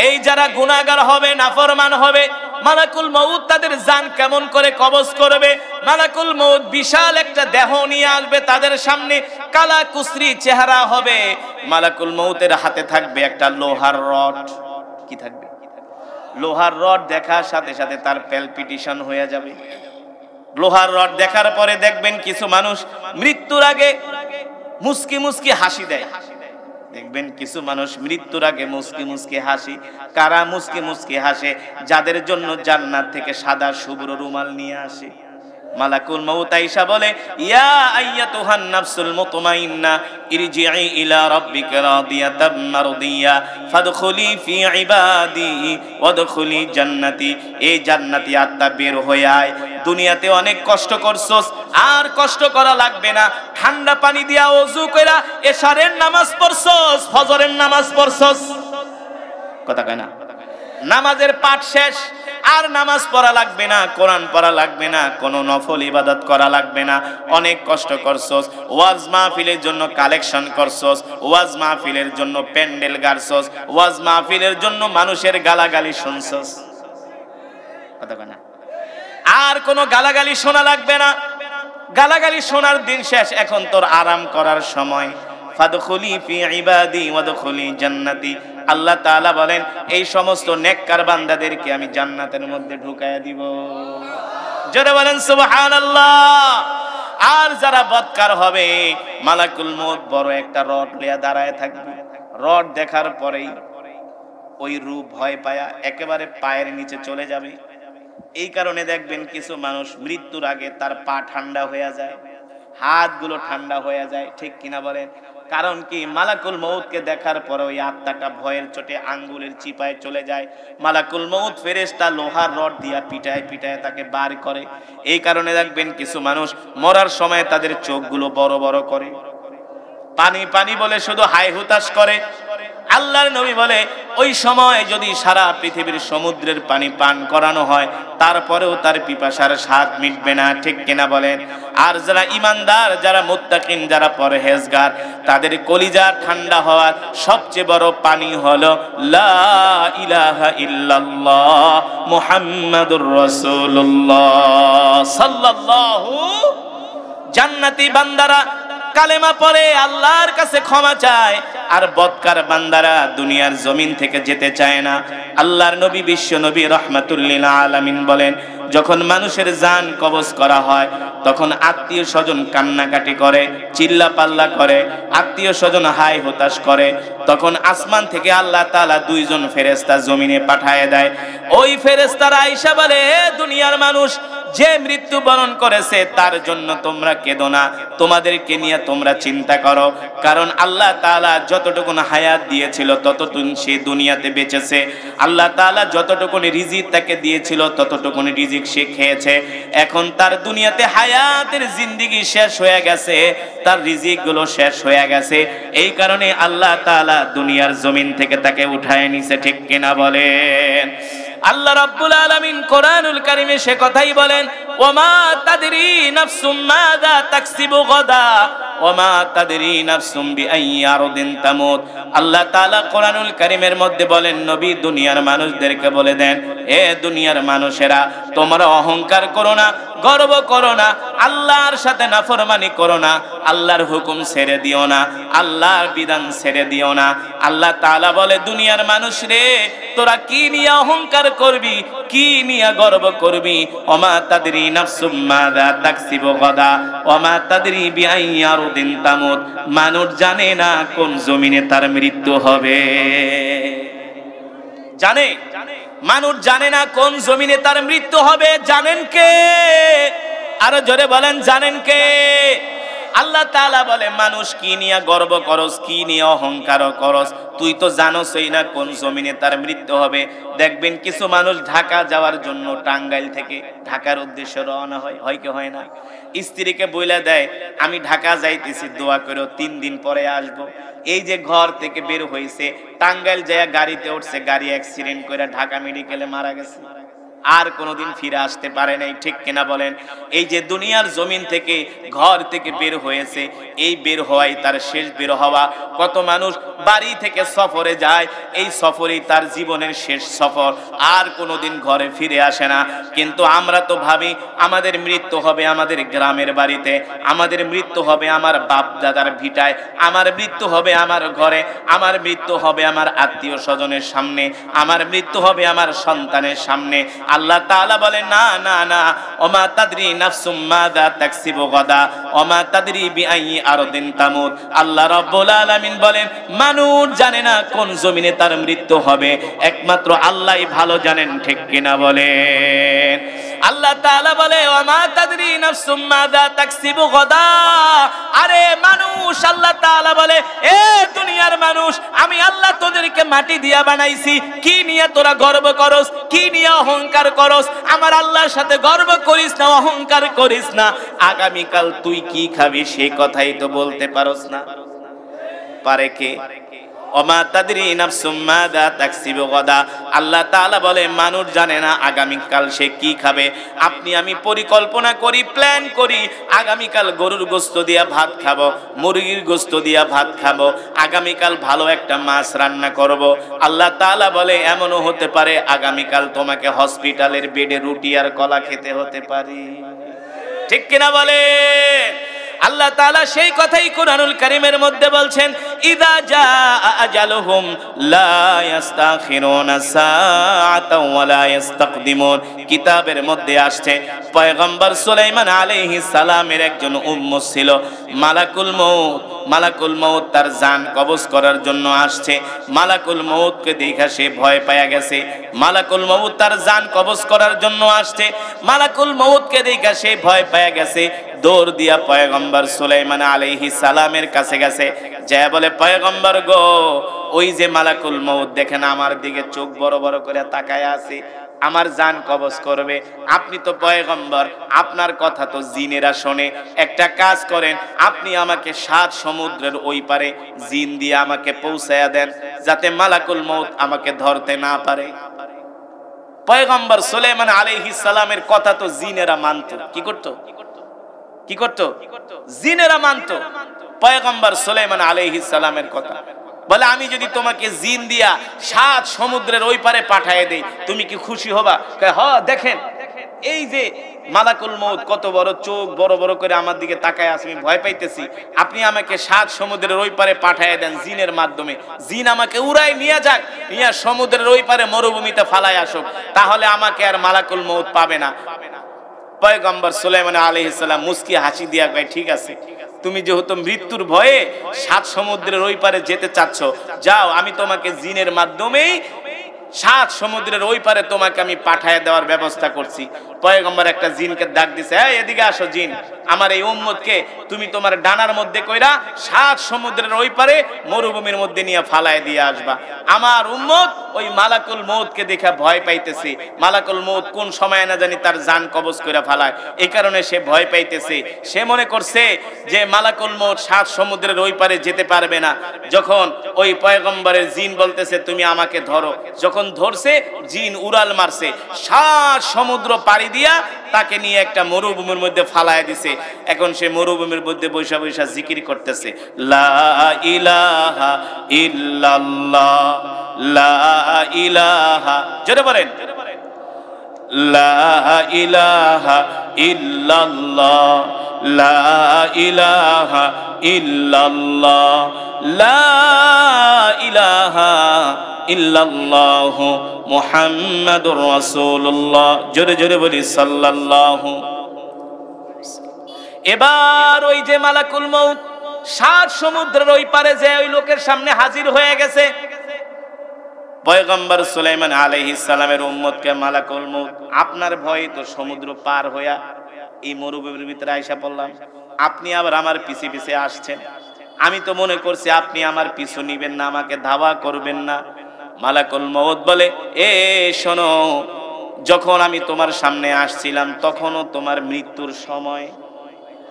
Speaker 1: এই যারা গুনাহগার হবে, নাফরমান হবে, মালাকুল মউত তাদের জান কেমন করে কবজ করবে? মালাকুল মউত বিশাল একটা দেহ নিয়ে আসবে তাদের সামনে, কালা কুসরি চেহারা হবে। মালাকুল মউতের হাতে থাকবে একটা লোহার রড। কি থাকবে? লোহার রড দেখার সাথে সাথে তার প্যালপিটেশন হয়ে যাবে। লোহার রড দেখার পরে দেখবেন কিছু মানুষ মৃত্যুর আগে মুস্কি মুস্কি হাসি দেয়। দেখবেন কিছু মানুষ মৃত্যুর আগে মুস্কি মুস্কি হাসি। কারা মুস্কি মুস্কি হাসে? যাদের জন্য জান্নাত থেকে সাদা শুভ্র রুমাল নিয়ে আসে। মালাকুল মউত আয়েশা বলে, ইয়া আইয়াতুহান নাফসুল মুতমাইন্না ইরজিই ইলা রাব্বিকা রাদিয়াতাম মারদিয়া ফাদখুলি ফি ইবাদি ওয়াদখুলি জান্নাতি। এই জান্নাতি আত্মা বের হয়ে আয়। দুনিয়াতে অনেক কষ্ট করছস, আর কষ্ট করা লাগবে না। ঠান্ডা পানি দিয়া ওযু কইরা এশারের নামাজ পড়ছস, ফজরের নামাজ পড়ছস, কথা কয় না? নামাজের পাঠ শেষ, আর নামাজ পড়া লাগবে না, কোরআন পড়া লাগবে না, কোনো নফল ইবাদত করা লাগবে না। অনেক কষ্ট করছস, ওয়াজ মাহফিলের জন্য কালেকশন করছস, ওয়াজ মাহফিলের জন্য প্যান্ডেল গাড়ছস, ওয়াজ মাহফিলের জন্য মানুষের গালাগালি শুনছস, কথা কয় না? আর কোনো গালাগালি শোনা লাগবে না। গালাগালি শোনার দিন শেষ, এখন তোর আরাম করার সময়। ফাদখুলি ফি ইবাদি ওয়াদখুলি জান্নাতি। আল্লাহ তাআলা বলেন, এই সমস্ত নেককার বান্দাদেরকে আমি জান্নাতের মধ্যে ঢুকায়া দিব। জোরে বলেন সুবহানাল্লাহ। আর যারা বদকার হবে, মালাকুল মউত বড় একটা রড লইয়া দাঁড়ায় থাকবে। রড দেখার পরেই ওই রূপ ভয় পায়া একেবারে পায়ের নিচে চলে যাবে। এই কারণে দেখবেন কিছু মানুষ মৃত্যুর আগে তার পা ঠান্ডা হয়ে যায়, হাতগুলো ঠান্ডা হয়ে যায়, ঠিক কিনা বলেন? কারণ কি? মালাকুল মউতকে দেখার পরে ওই আত্মাটা ভয়ের চোটে আঙ্গুলের চিপায় চলে যায়। মালাকুল মউত ফেরেশতা লোহার রড দিয়া পিটায় পিটায় তাকে বার করে। এই কারণে দেখবেন কিছু মানুষ মরার সময় তাদের চোখগুলো বড় বড় করে, পানি পানি বলে শুধু হাই হুতাশ করে। আল্লাহর নবী বলে, ওই সময় যদি সারা পৃথিবীর সমুদ্রের পানি পান করানো হয়, তারপরেও তার পিপাসার স্বাদ মিটবে না, ঠিক কিনা বলেন? আর যারা ইমানদার, যারা মুত্তাকিন, যারা পরহেজগার, তাদের কলিজা ঠান্ডা হওয়ার সবচেয়ে বড় পানি হলো লা ইলাহা ইল্লাল্লাহ মুহাম্মাদুর রাসূলুল্লাহ সাল্লাল্লাহু। জান্নাতি বান্দারা কালেমা পড়ে আল্লাহর কাছে ক্ষমা চায়, আর বদকার বান্দারা দুনিয়ার জমিন থেকে যেতে চায় না। আল্লাহর নবী, বিশ্ব নবী রাহমাতুল লিল আলামিন বলেন, যখন মানুষের জান কবজ করা হয় তখন আত্মীয় স্বজন কান্নাকাটি করে, চিল্লা পাল্লা করে, আত্মীয় স্বজন হাই হতাশ করে। তখন আসমান থেকে আল্লাহ তাআলা দুইজন ফেরেশতা জমিনে পাঠায় দেয়। ওই ফেরেশতারা আয়েশা বলে, হে দুনিয়ার মানুষ, যে মৃত্যু বরণ করেছে তার জন্য তোমরা কেঁদো না, তোমাদেরকে নিয়ে তোমরা চিন্তা করো। কারণ আল্লাহ তাআলা যতটুকুন হায়াত দিয়েছিল ততটুকুন সে দুনিয়াতে বেঁচেছে। আল্লাহ তাআলা যতটুকুন রিজিক তাকে দিয়েছিল ততটুকুন রিজিক সে খেয়েছে। এখন তার দুনিয়াতে হায়াতের জিন্দেগি শেষ হয়ে গেছে, তার রিজিক গুলো শেষ হয়ে গেছে। এই কারণে আল্লাহ তাআলা দুনিয়ার জমিন থেকে তাকে উঠায় নিছে, ঠিক কিনা বলেন? আল্লাহ রাব্বুল আলামিন কোরআনুল কারীমে সে কথাই বলেন, ওমা তাদরি নাফসুম মাযা তাকসিবু গাদা ওমা তাদরি নাফসুম বিআইয়ি আরদিন তামুত। আল্লাহ তাআলা কোরআনুল কারীমের মধ্যে বলেন, নবী দুনিয়ার মানুষদেরকে বলে দেন, এ দুনিয়ার মানুষেরা, তোমরা অহংকার করো না, গর্ব করো না, আল্লাহর সাথে নাফরমানি করো না, আল্লাহর হুকুম ছেড়ে দিও না, আল্লাহর বিধান ছেড়ে দিও না। আল্লাহ তাআলা বলে, দুনিয়ার মানুষ রে, তোরা কি নিয়ে অহংকার করবি, কি নিয়ে গর্ব করবি? ওমা তাদরি নাফসুম মাযা তাকসিবু গাদা ওমা তাদরি বিআইয়ি আরদিন তামুত। মানুষ জানে না কোন জমিনে তার মৃত্যু হবে। জানে? মানুষ জানে না কোন জমিনে তার মৃত্যু হবে। জানেন কে? আরো জোরে বলেন, জানেন কে? আল্লাহ তাআলা বলে মানুষ কি নিয়ে গর্ব করস, কি নিয়ে অহংকার করস, তুই তো জানোসই না কোন জমিনে তার মৃত্যু হবে। দেখবেন কিছু মানুষ ঢাকা যাওয়ার জন্য টাঙ্গাইল থেকে ঢাকার উদ্দেশ্যে রওনা হয় কি হয় না? স্ত্রীকে বইলা দেয় আমি ঢাকা যাইতেছি, দোয়া করো 3 দিন পরে আসবো। এই যে ঘর থেকে বের হয়েছে, টাঙ্গাইল যায় গাড়িতে উঠছে, গাড়ি অ্যাক্সিডেন্ট করে ঢাকা মেডিকেলে মারা গেছে, আর কোনোদিন ফিরে আসতে পারে নাই। ঠিক কিনা বলেন? এই যে দুনিয়ার জমিন থেকে ঘর থেকে বের হয়েছে, এই বের হওয়াই তার শেষ বের হওয়া। কত মানুষ বাড়ি থেকে সফরে যায়, এই সফরেই তার জীবনের শেষ সফর, আর কোনোদিন ঘরে ফিরে আসে না। কিন্তু আমরা তো ভাবি আমাদের মৃত্যু হবে আমাদের গ্রামের বাড়িতে, আমাদের মৃত্যু হবে আমার বাপ দাদার ভিটায়, আমার মৃত্যু হবে আমার ঘরে, আমার মৃত্যু হবে আমার আত্মীয় স্বজনের সামনে, আমার মৃত্যু হবে আমার সন্তানের সামনে। আল্লাহ তাআলা বলেন না না না, ওমা তাদরি নাফসুম মাযা তাকসিবু গাদা ওমা তাদরি বিআইয়ি আরদিন তামুত। আল্লাহ রাব্বুল আলামিন বলেন মানুষ জানে না কোন জমিনে তার মৃত্যু হবে, একমাত্র আল্লাহই ভালো জানেন। ঠিক কিনা বলেন? আল্লাহ তাআলা বলে ওমা তাদরি নাফসুম মাযা তাকসিবু গাদা। আরে মানুষ, আল্লাহ তাআলা বলে এ দুনিয়ার মানুষ, আমি আল্লাহ তোদেরকে মাটি দিয়া বানাইছি, কি নিয়ে তোরা গর্ব করস, কি নিয়ে অহংকার করস? আমার আল্লাহর সাথে গর্ব করিস না, অহংকার করিস না। আগামীকাল তুই কি খাবি সে কথাই তো বলতে পারস না। পারে কে? ওমা তাদরি নাফসুম মাযা তাকসিবু গাদা। আল্লাহ তাআলা বলে মানুষ জানে না আগামীকাল সে কি খাবে। আপনি আমি পরিকল্পনা করি, প্ল্যান করি, আগামীকাল গরুর গোশত দিয়া ভাত খাবো, মুরগির গোশত দিয়া ভাত খাবো, আগামীকাল ভালো একটা মাছ রান্না করব। আল্লাহ তাআলা বলে এমনও হতে পারে আগামীকাল তোমাকে হসপিটালের বেডে রুটি আর কলা খেতে হতে পারে। ঠিক কিনা বলে? আল্লাহ তাআলা সেই কথাই কুরআনুল কারীমের মধ্যে বলছেন ইযা জাআ আজালুহুম লা ইস্তাখিরুনা সাআতাও ওয়া লা ইস্তাকদিমুন। কিতাবের মধ্যে আসছে পয়গম্বর সুলাইমান আলাইহিস সালামের একজন উম্মত ছিল, মালাকুল মউত। মালাকুল মউত তার জান কবজ করার জন্য আসছে। মালাকুল মউতকে দেখা সে ভয় পেয়ে গেছে। মালাকুল মউত তার জান কবজ করার জন্য আসছে। মালাকুল মউতকে দেখা সে ভয় পেয়ে গেছে, দৌড় দিয়া পয়গম্বর সুলাইমান আলাইহিস সালামের কাছে গেছে, যায় বলে পয়গম্বর গো, ওই যে মালাকুল মউত দেখেন আমার দিকে চোখ বড় বড় করে তাকায় আছে, আমার জান কবজ করবে। আপনি তো পয়গম্বর, আপনার কথা তো জিনেরা শোনে। একটা কাজ করেন, আপনি আমাকে 7 সমুদ্রের ওই পারে জিন দিয়ে আমাকে পৌঁছায়া দেন, যাতে মালাকুল মউত আমাকে ধরতে না পারে। পয়গম্বর সুলাইমান আলাইহিস সালামের কথা তো জিনেরা মানতো। কি করতো? কি করতো? জিনেরা মানতো পয়গম্বর সুলাইমান আলাইহিস সালামের কথা। বলে আমি যদি তোমাকে জিন দিয়া 7 সমুদ্রের ওই পারে পাঠিয়ে দেই, তুমি কি খুশি হবা? কয় হ্যাঁ, দেখেন এই যে মালাকুল মউত কত বড় চোখ বড় বড় করে আমার দিকে তাকায় আছে, আমি ভয় পাইতেছি। আপনি আমাকে 7 সমুদ্রের ওই পারে পাঠিয়ে দেন জিনের মাধ্যমে, জিন আমাকে উড়াই নিয়ে যাক, নিয়ে সমুদ্রের ওই পারে মরুভূমিতে ফালায় আসুক, তাহলে আমাকে আর মালাকুল মউত পাবে না। পয়গম্বর সুলাইমান আলাইহিস সালাম মুস্কি হাসি দিয়া কয় ঠিক আছে, তুমি যেহেতু মৃত্যুর ভয়ে 7 সমুদ্রের ওই পারে যেতে চাচ্ছ, যাও, আমি তোমাকে জিনের মাধ্যমেই 7 সমুদ্রের ওই পারে তোমাকে আমি পাঠায় দেওয়ার ব্যবস্থা করছি। পয়গম্বর একটা জিনকে ডাক দিছে, এই এদিকে আসো জিন, আমার এই উম্মতকে তুমি তোমার ডানার মধ্যে কইরা 7 সমুদ্রের ওই পারে মরুভূমির মধ্যে নিয়ে ফালায় দিয়ে আসবা। আমার উম্মত ওই মালাকুল মউতকে দেখে ভয় পাইতেছে, মালাকুল মউত কোন সময় না জানি তার জান কবজ করে ফালায়, এই কারণে সে ভয় পাইতেছে। সে মনে করছে যে মালাকুল মউত 7 সমুদ্রের ওই পারে যেতে পারবে না। যখন ওই পয়গম্বরের জিন বলতেছে তুমি আমাকে ধরো, যখন ধরছে জিন উড়াল মারছে, 7 সমুদ্র পাড়ি দিয়া তাকে নিয়ে একটা মরুভূমির মধ্যে ফালায় দিছে। এখন সে মরুভূমির মধ্যে বৈশা বৈশা জিকির করতেছে, লা ইলাহা ইল্লাল্লাহ লা ইলাহা, জোরে বলেন, লা ইলাহা ইল্লাল্লাহ লা ইলাহা ইল্লাল্লাহ লা ইলাহা ইল্লাল্লাহ মুহাম্মাদুর রাসূলুল্লাহ। জোরে জোরে বলি সাল্লাল্লাহু। এবার ওই যে মালাকুল মউত 7 সমুদ্রের ওই পারে যে ওই লোকের সামনে হাজির হয়ে গেছে। পয়গম্বর সুলাইমান আলাইহিস সালামের উম্মতকে মালাকুল মউত, আপনার ভয়ে তো সমুদ্র পার হইয়া এই মরুভূমির ভিতরে আইসা পড়লাম, আপনি আবার আমার পিছে পিছে আসছেন, আমি তো মনে করছি আপনি আমার পিছু নিবেন না, আমাকে ধাওয়া করবেন না। মালাকুল মউত বলে, এ শোনো, যখন আমি তোমার সামনে আসছিলাম তখনও তোমার মৃত্যুর সময়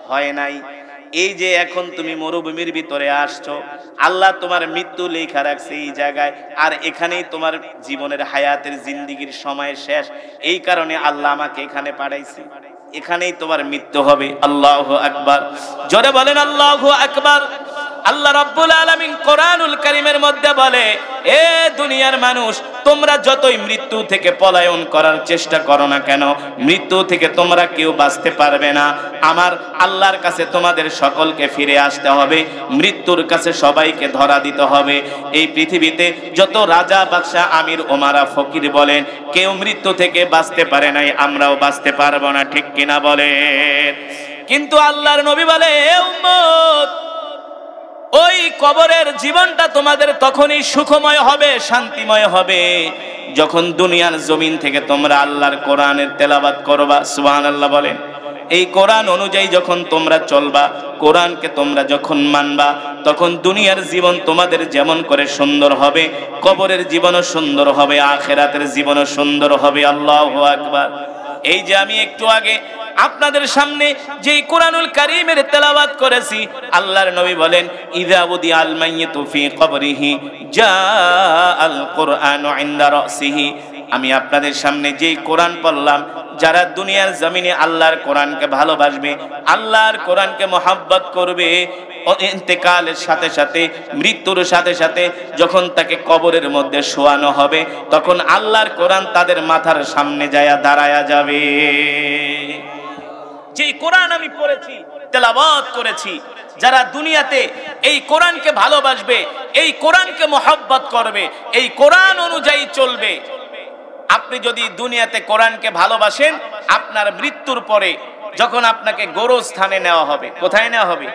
Speaker 1: হয় নাই। এই যে এখন তুমি মরুভূমির ভিতরে আসছো, আল্লাহ তোমার মৃত্যু লেখা রাখছে এই জায়গায়, আর এখানেই তোমার জীবনের হায়াতের জিন্দিগির সময় শেষ। এই কারণে আল্লাহ আমাকে এখানে পাঠাইছে, এখানেই তোমার মৃত্যু হবে। আল্লাহু আকবার, জোরে বলেন আল্লাহু আকবার। আল্লাহ রাব্বুল আলামিন কোরআনুল কারীমের মধ্যে বলে, এ দুনিয়ার মানুষ, তোমরা যতই মৃত্যু থেকে পলায়ন করার চেষ্টা করো না কেন, মৃত্যু থেকে তোমরা কেউ বাঁচতে পারবে না। আমার আল্লাহর কাছে তোমাদের সকলকে ফিরে আসতে হবে, মৃত্যুর কাছে সবাইকে ধরা দিতে হবে। এই পৃথিবীতে যত রাজা, বাদশা, আমির, ওমারা, ফকির বলেন, কেউ মৃত্যু থেকে বাঁচতে পারে নাই, আমরাও বাঁচতে পারবো না, ঠিক কিনা বলেন? কিন্তু আল্লাহর নবী বলে, এ উম্মত, ওই কবরের জীবনটা তোমাদের তখনই সুখময় হবে, শান্তিময় হবে, যখন দুনিয়ার জমিন থেকে তোমরা আল্লাহর কোরআনের তেলাওয়াত করবা। সুবহানাল্লাহ বলেন। এই কোরআন অনুযায়ী যখন তোমরা চলবা, কোরআনকে তোমরা যখন মানবা, তখন দুনিয়ার জীবন তোমাদের যেমন করে সুন্দর হবে, কবরের জীবনও সুন্দর হবে, আখিরাতের জীবনও সুন্দর হবে। আল্লাহু আকবার। এই যে আমি একটু আগে আপনাদের সামনে যে কোরআনুল কারীমের তেলাওয়াত করেছি, আল্লাহর নবী বলেন, ইযা উদিয়াল মাইয়িতু ফি কবরিহি জাআল কুরআনু ইনদা রাসিহি। আমি আপনাদের সামনে যেই কোরআন পড়লাম, যারা দুনিয়ার জমিনে আল্লাহর কোরআনকে ভালোবাসবে, আল্লাহর কোরআনকে মহব্বত করবে, ইন্তেকালের সাথে সাথে, মৃত্যুর সাথে সাথে যখন তাকে কবরের মধ্যে শোয়ানো হবে, তখন আল্লাহর কোরআন তাদের মাথার সামনে যায়া দাঁড়ায়া যাবে। যে কোরআন আমি পড়েছি, তেলাওয়াত করেছি, যারা দুনিয়াতে এই কোরআনকে ভালোবাসবে, এই কোরআনকে মহব্বত করবে, এই কোরআন অনুযায়ী চলবে, আপনি যদি দুনিয়াতে কোরআনকে ভালোবাসেন, আপনার মৃত্যুর পরে যখন আপনাকে গোরস্থানে নেওয়া হবে, কোথায় নেওয়া হবে?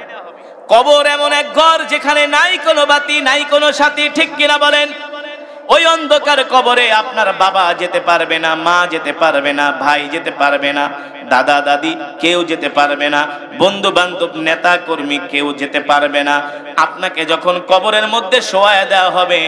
Speaker 1: কবর এমন এক ঘর যেখানে নাই কোনো বাতি, নাই কোনো সাথী, ঠিক কিনা বলেন? ওই অন্ধকার কবরে আপনার বাবা যেতে পারবে না, মা যেতে পারবে না, ভাই যেতে পারবে না, দাদা দাদি কেউ যেতে পারবে না, বন্ধু বান্ধব, নেতা কর্মী কেউ যেতে পারবে না। আপনাকে যখন কবরের মধ্যে শোয়ায় দেওয়া হবে,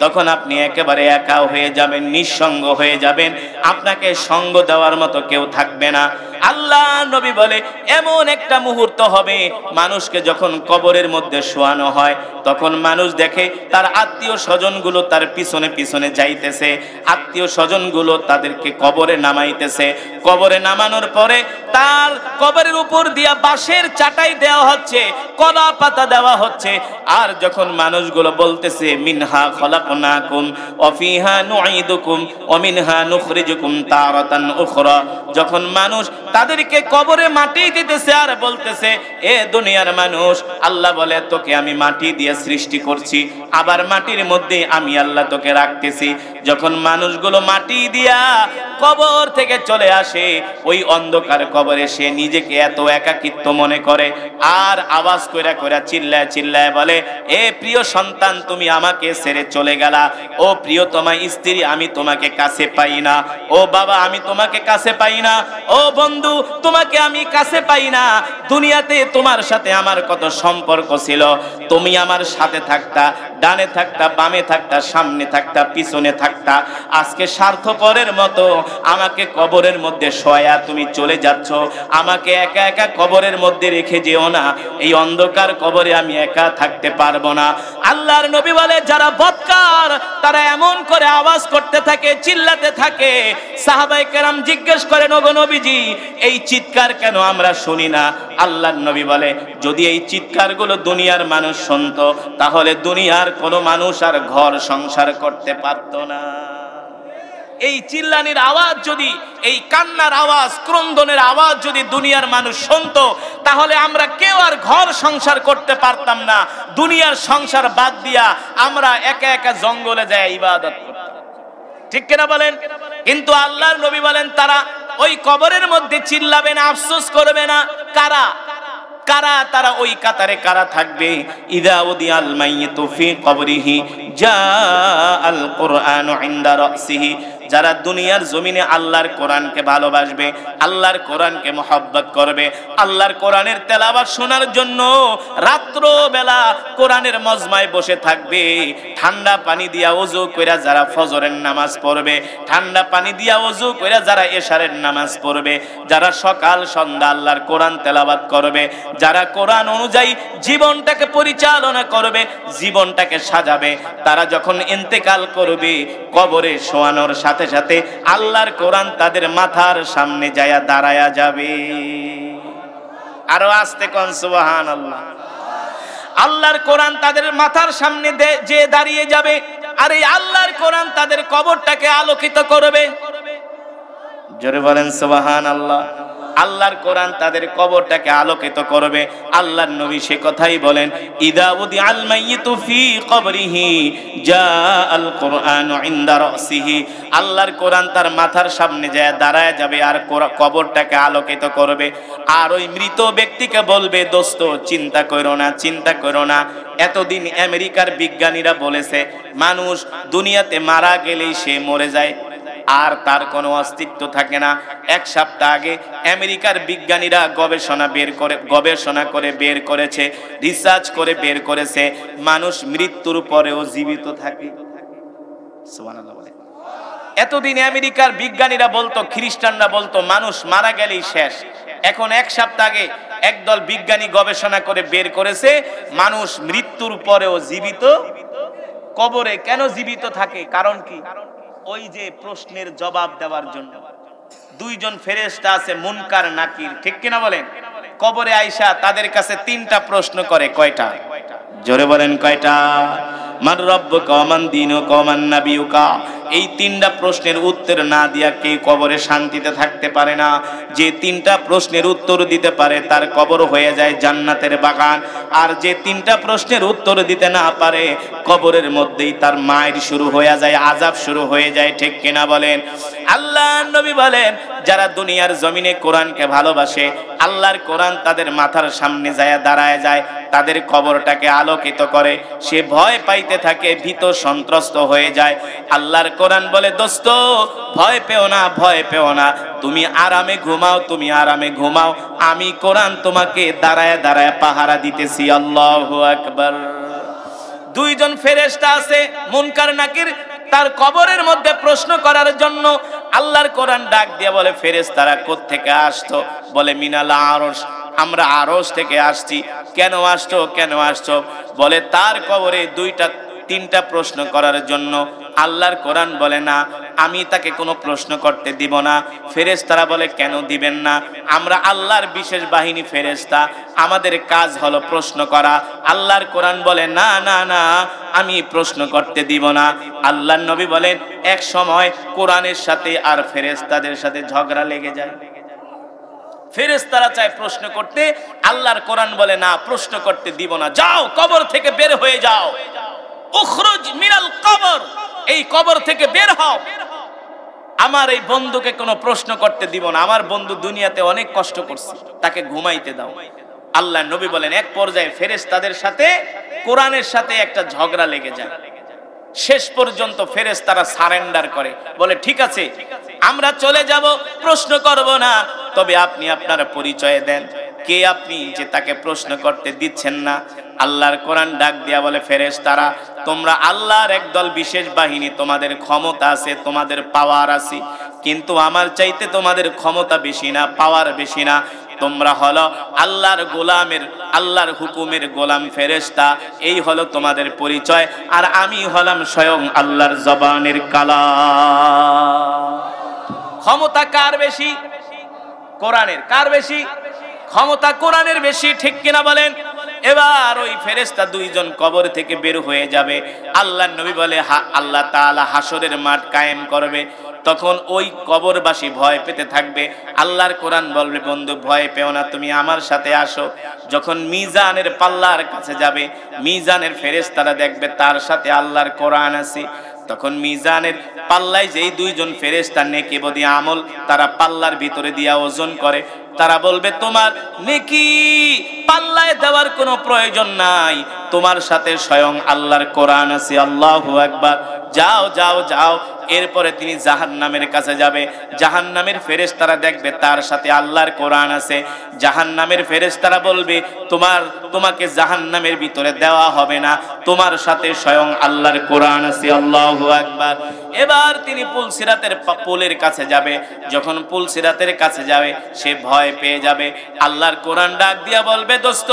Speaker 1: তখন আপনি একেবারে একা হয়ে যাবেন, নিঃসঙ্গ হয়ে যাবেন, আপনাকে সঙ্গ দেওয়ার মতো কেউ থাকবে না। আল্লাহ নবী বলে, এমন একটা মুহূর্ত হবে, মানুষকে যখন কবরের মধ্যে শোয়ানো হয়, তখন মানুষ দেখে তার আত্মীয় স্বজনগুলো তার পিছনে পিছনে যাইতেছে, আত্মীয় স্বজনগুলো তাদেরকে কবরে নামাইতেছে। কবরে নামানোর পরে তার কবরের উপর দিয়া বাঁশের চাটাই দেওয়া হচ্ছে, কলা পাতা দেওয়া হচ্ছে। আর যখন মানুষগুলো বলতেছে, মিনহা খলাকনাকুম ওয়া ফিহা নুঈদুকুম ওয়া মিনহা নুখরিজুকুম তারাতান উখরা, যখন মানুষ তাদেরকে কবরে মাটি দিতেছে আর বলতেছে, এ দুনিয়ার মানুষ, আল্লাহ বলে, তোকে আমি মাটি দিয়ে সৃষ্টি করছি, আবার মাটির মধ্যে আমি আল্লাহ তোকে রাখতেছি। যখন মানুষগুলো মাটি দিয়া কবর থেকে চলে আসে, ওই অন্ধকার কবরে সে নিজেকে এত একাকিত্ব মনে করে, আর আওয়াজ কইরা কইরা চিল্লায় চিল্লায় বলে, এ প্রিয় সন্তান, তুমি আমাকে ছেড়ে চলে গেলা, ও প্রিয়তমা স্ত্রী, আমি তোমাকে কাছে পাই না, ও বাবা, আমি তোমাকে কাছে পাই না, ও বন্ধু, তোমাকে আমি কাছে পাই না। দুনিয়াতে তোমার সাথে আমার কত সম্পর্ক ছিল, তুমি আমার সাথে থাকতা, ডানে থাকতা, বামে থাকতা, সামনে থাকতা, পিছনে থাকতা, আজকে স্বার্থপরের মতো আমাকে কবরের মধ্যে শোয়া তুমি চলে যাচ্ছ, আমাকে একা একা কবরের মধ্যে রেখে যেও না, এই অন্ধকার কবরে আমি একা থাকতে পারবো না। আল্লাহর নবী বলে, যারা বদকার তারা এমন করে আওয়াজ করতে থাকে, চিল্লাতে থাকে। সাহাবায়ে কেরাম জিজ্ঞেস করেন, ওগো নবীজি, এই চিৎকার কেন আমরা শুনি না? আল্লাহর নবী বলে, যদি এই চিৎকারগুলো দুনিয়ার মানুষ শুনতো, তাহলে দুনিয়ার কোনো মানুষ আর ঘর সংসার করতে পারতো না। এই চিল্লানির আওয়াজ যদি, এই কান্নার আওয়াজ, ক্রন্দনের আওয়াজ যদি দুনিয়ার মানুষ শুনতো, তাহলে আমরা কেউ আর ঘর সংসার করতে পারতাম না। দুনিয়ার সংসার বাদ দিয়া আমরা একা একা জঙ্গলে যায় ইবাদত করতাম, ঠিক কিনা বলেন? কিন্তু আল্লাহর নবী বলেন, তারা ওই কবরের মধ্যে চিল্লাবে না, আফসোস করবে না। কারা কারা? তারা ওই কাতারে কারা থাকবে? ইযা উদিয়াল মাইয়িতু ফি কবরিহি জাআল কুরআনু ইনদা রাসিহি, যারা দুনিয়ার জমিনে আল্লাহর কোরআনকে ভালোবাসবে, আল্লাহর কোরআনকে মহব্বত করবে, আল্লাহর কোরআনের তেলাওয়াত শোনার জন্য রাত্র বেলা কোরআনের মজমায় বসে থাকবে, ঠান্ডা পানি দিয়া ওযু কইরা যারা ফজরের নামাজ পড়বে, ঠান্ডা পানি দিয়া ওযু কইরা যারা এশারের নামাজ পড়বে, যারা সকাল সন্ধ্যা আল্লাহর কোরআন তেলাওয়াত করবে, যারা কোরআন অনুযায়ী জীবনটাকে পরিচালনা করবে, জীবনটাকে সাজাবে, তারা যখন ইন্তেকাল করবে কবরে শোয়ানোর সাথে সাথে আল্লাহর কোরআন তাদের মাথার সামনে যায়া দাঁড়ায়া যাবে। আরো আস্তে কোন সুবহানাল্লাহ। আল্লাহর কোরআন তাদের মাথার সামনে যে দাঁড়িয়ে যাবে, আর এই আল্লাহর কোরআন তাদের কবরটাকে আলোকিত করবে। জোরে বলেন সুবহানাল্লাহ। আল্লাহর কোরআন তাদের কবরটাকে আলোকিত করবে। আল্লাহর নবী সে কথাই বলেন, ইদা উদিআল মাইয়িতু ফি কবরিহি জাআল কুরআনু ইনদা রাসিহি। আল্লাহর কোরআন তার মাথার সামনে যায় দাঁড়ায় যাবে আর কবরটাকে আলোকিত করবে। আর ওই মৃত ব্যক্তিকে বলবে, দোস্ত চিন্তা করো না, চিন্তা করো না। এতদিন আমেরিকার বিজ্ঞানীরা বলেছে মানুষ দুনিয়াতে মারা গেলেই সে মরে যায়, আর তার কোনো অস্তিত্ব থাকে না। এক সপ্তাহ আগে আমেরিকার বিজ্ঞানীরা গবেষণা করে বের করেছে, রিসার্চ করে বের করেছে মানুষ মৃত্যুর পরেও জীবিত থাকে। সুবহানাল্লাহ বলে। এতদিন আমেরিকার বিজ্ঞানীরা বলতো, খ্রিস্টানরা বলতো মানুষ মারা গেলেই শেষ। এখন এক সপ্তাহ আগে একদল বিজ্ঞানী গবেষণা করে বের করেছে মানুষ মৃত্যুর পরেও জীবিত। কবরে কেন জীবিত থাকে? কারণ কি? ওই যে প্রশ্নের জবাব দেওয়ার জন্য দুইজন ফেরেশতা আছে, মুনকার নাকির, ঠিক কিনা বলেন? কবরে আইসা তাদের কাছে তিনটা প্রশ্ন করে। কয়টা? জোরে বলেন কয়টা? মান রব্বুকা ওয়া মান দীনুকা ওয়া মান নাবিয়ুকা। এই তিনটা প্রশ্নের উত্তর না দিয়া কেউ কবরে শান্তিতে থাকতে পারে না। যে তিনটা প্রশ্নের উত্তর দিতে পারে তার কবর হয়ে যায় জান্নাতের বাগান। আর যে তিনটা প্রশ্নের উত্তর দিতে না পারে কবরের মধ্যেই তার মায়ের শুরু হয়ে যায়, আযাব শুরু হয়ে যায়, ঠিক কিনা বলেন? আল্লাহর নবী বলেন, যারা দুনিয়ার জমিনে কোরআনকে ভালোবাসে, আল্লাহর কোরআন তাদের মাথার সামনে যায় দাঁড়ায় যায়, তাদের কবরটাকে আলোকিত করে, সে ভয় পাইতে থাকে, ভীত সন্ত্রস্ত হয়ে যায়। আল্লাহর কোরআন বলে, দোস্ত ভয় পেও না, ভয় পেও না, তুমি আরামে ঘুমাও, তুমি আরামে ঘুমাও, আমি কোরআন তোমাকে দাঁড়ায় দাঁড়ায় পাহারা দিতেছি। আল্লাহু আকবার। দুইজন ফেরেশতা আছে মুনকার নাকির, তার কবরের মধ্যে প্রশ্ন করার জন্য আল্লাহর কোরআন ডাক দিয়ে বলে, ফেরেশতারা কোত্থেকে আসতো? বলে মিনাল আরশ, আমরা আরশ থেকে আসছি। কেন আসছো, কেন আসছো? বলে তার কবরে তিনটা প্রশ্ন করার জন্য। আল্লাহর কোরআন বলে, না, আমি তাকে কোনো প্রশ্ন করতে দিব না। ফেরেশতারা বলে, কেন দিবেন না? আমরা আল্লাহর বিশেষ বাহিনী ফেরেশতা, আমাদের কাজ হলো প্রশ্ন করা। আল্লাহর কোরআন বলে, না না না, আমি প্রশ্ন করতে দিব না। আল্লাহর নবী বলেন, এক সময় কোরআনের সাথে আর ফেরেশতাদের সাথে ঝগড়া লেগে যায়। ফেরেশতারা চায় প্রশ্ন করতে, আল্লাহর কোরআন বলে, না, প্রশ্ন করতে দিব না, যাও কবর থেকে বের হয়ে যাও। উখরুজ মিনাল কবর, এই কবর থেকে বের হও, আমার এই বন্ধুকে কোনো প্রশ্ন করতে দিব না। আমার বন্ধু দুনিয়াতে অনেক কষ্ট করছে, তাকে ঘুমাইতে দাও। আল্লাহর নবী বলেন, এক পর্যায়ে ফেরেশতাদের সাথে কোরআনের সাথে একটা ঝগড়া লেগে যায়। শেষ পর্যন্ত ফেরেশতারা সারেন্ডার করে, বলে ঠিক আছে, আমরা চলে যাব, প্রশ্ন করব না, তবে আপনি আপনার পরিচয় দেন, কে আপনি যে তাকে প্রশ্ন করতে দিচ্ছেন না? আল্লাহর কোরআন ডাক দিয়া বলে, ফেরেশতারা, তোমরা আল্লাহর একদল বিশেষ বাহিনী, তোমাদের ক্ষমতা আছে, তোমাদের পাওয়ার আছে, কিন্তু আমার চাইতে তোমাদের ক্ষমতা বেশি না, পাওয়ার বেশি না। তোমরা হলো আল্লাহর গোলামের, আল্লাহর হুকুমের গোলাম ফেরেশতা, এই হলো তোমাদের পরিচয়। আর আমি হলাম স্বয়ং আল্লাহর জবানের কালাম। ক্ষমতা কার বেশি? কোরআনের। কার বেশি? ক্ষমতা কোরআনের বেশি, ঠিক কিনা বলেন? এবার ওই ফেরেশতা দুইজন কবর থেকে বের হয়ে যাবে। আল্লাহর নবী বলে, আল্লাহ তাআলা হাসরের মাঠ কায়েম করবে, তখন ওই কবরবাসী ভয় পেতে থাকবে। আল্লাহর কোরআন বলবে, বন্ধু ভয় পেও না, তুমি আমার সাথে আসো। যখন মিজানের পাল্লার কাছে যাবে, মিজানের ফেরেশতারা দেখবে তার সাথে আল্লাহর কোরআন আছে। তখন মিজানের পাল্লায় যেই দুইজন ফেরেশতা নেকি বদি আমল, তারা পাল্লার ভিতরে দিয়া ওজন করে, তারা বলবে, তোমার নেকি পাল্লায় দেওয়ার কোনো প্রয়োজন নাই, তোমার সাথে স্বয়ং আল্লাহর কোরআন আছে। আল্লাহু আকবার। যাও যাও যাও, এরপরে তিনি জাহান্নামের কাছে যাবে। জাহান্নামের ফেরেশতারা দেখবে তার সাথে আল্লাহর কোরআন আছে। জাহান্নামের ফেরেশতারা বলবে তোমাকে জাহান্নামের ভিতরে দেওয়া হবে না, তোমার সাথে স্বয়ং আল্লাহর কোরআন আছে। আল্লাহু আকবার। এবার তিনি পুলসিরাতের পুলের কাছে যাবে। যখন পুলসিরাতের কাছে যাবে সে ভয় পেয়ে যাবে। আল্লাহর কোরআন ডাক দিয়া বলবে, দোস্ত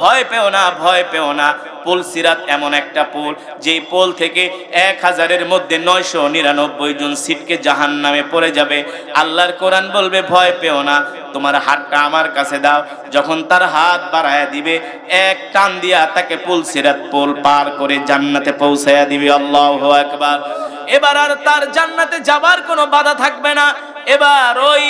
Speaker 1: ভয় পেও না, ভয় পেও না। পুলসিরাত এমন একটা পুল, যেই পুল থেকে 1000-এর মধ্যে 999 জন ছিটকে জাহান্নামে পড়ে যাবে। আল্লাহর কোরআন বলবে ভয় পেও না, তোমার হাতটা আমার কাছে দাও। যখন তার হাত বাড়ায়া দিবে, এক টান দিয়া তাকে পুলসিরাত পুল পার করে জান্নাতে পৌঁছায়া দিবে। আল্লাহু আকবার। এবার আর তার জান্নাতে যাবার কোনো বাধা থাকবে না। এবার ওই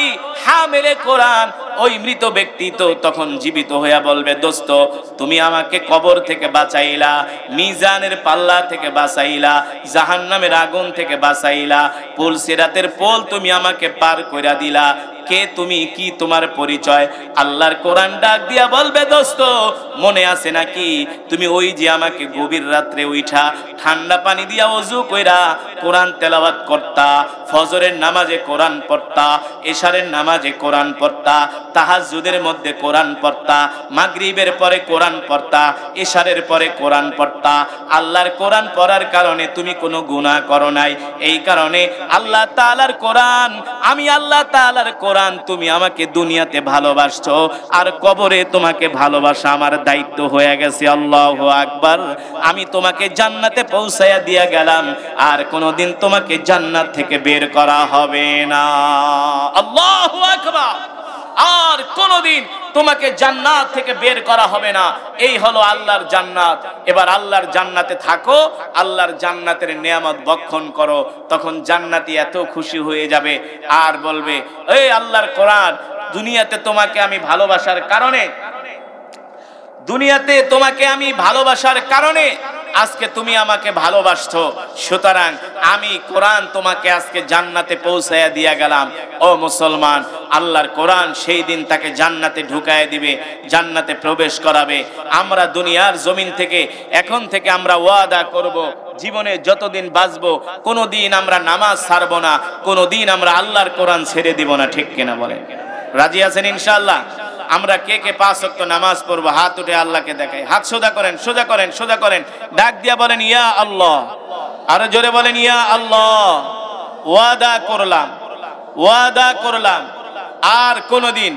Speaker 1: হামিলে কোরআন, ওই মৃত ব্যক্তি তো তখন জীবিত হইয়া বলবে, দোস্ত তুমি আমাকে কবর থেকে বাঁচাইলা, মিজানের পাল্লা থেকে বাঁচাইলা, জাহান্নামের আগুন থেকে বাঁচাইলা, পুলসিরাতের পোল তুমি আমাকে পার কইরা দিলা। কে তুমি, কি তোমার পরিচয়? আল্লাহর কোরআন ডাক দিয়া বলবে, দোস্ত মনে আছে নাকি তুমি ওই যে আমাকে গভীর রাত্রে উঠা ঠান্ডা পানি দিয়া ওযু কইরা কোরআন তেলাওয়াত করতা, ফজরের নামাজে কোরআন পড়তা, এশারের নামাজে কোরআন পড়তা, তাহাজ্জুদের মধ্যে কোরআন পড়তা, মাগরিবের পরে কোরআন পড়তা, এশারের পরে কোরআন পড়তা। আল্লাহর কোরআন পড়ার কারণে তুমি কোনো গুনাহ করো নাই। এই কারণে আল্লাহ তাআলার কোরআন, আমি আল্লাহ তাআলার কোরআন, তুমি আমাকে দুনিয়াতে ভালোবাসছো, আর কবরে তোমাকে ভালোবাসা আমার দায়িত্ব হয়ে গেছে। আল্লাহু আকবার। আমি তোমাকে জান্নাতে পৌঁছায়া দিয়া গেলাম, আর কোনোদিন তোমাকে জান্নাত থেকে বের করা হবে না। আল্লাহু আকবার। আর কোনোদিন তোমাকে জান্নাত থেকে বের করা হবে না। এই হলো আল্লাহর জান্নাত। এবার আল্লাহর জান্নাতে থাকো, আল্লাহর জান্নাতের নিয়ামত ভক্ষণ করো। তখন জান্নাতি এত খুশি হয়ে যাবে আর বলবে, এই আল্লাহর কোরআন, দুনিয়াতে তোমাকে আমি ভালোবাসার কারণে, দুনিয়াতে তোমাকে আমি ভালোবাসার কারণে আজকে তুমি আমাকে ভালোবাসছো, সুতরাং আমি কোরআন তোমাকে আজকে জান্নাতে পৌঁছায়া দিয়া গেলাম। ও মুসলমান, আল্লাহর কোরআন সেই দিন তাকে জান্নাতে ঢুকায় দিবে, জান্নাতে প্রবেশ করাবে। আমরা দুনিয়ার জমিন থেকে এখন থেকে আমরা ওয়াদা করব, জীবনে যতদিন বাঁচবো কোনোদিন আমরা নামাজ ছাড়বো না, কোনোদিন আমরা আল্লাহর কোরআন ছেড়ে দিব না। ঠিক কিনা বলেন? রাজি আছেন ইনশাআল্লাহ? আমরা কে কে 5 ওয়াক্ত নামাজ পড়বো? হাত উঠে আল্লাহকে দেখাই। হাত সোজা করেন, সোজা করেন, সোজা করেন। ডাক দিয়া বলেন, ইয়া আল্লাহ। আরো জোরে বলেন, ইয়া আল্লাহ। ওয়াদা করলাম, ওয়াদা করলাম আর কোনোদিন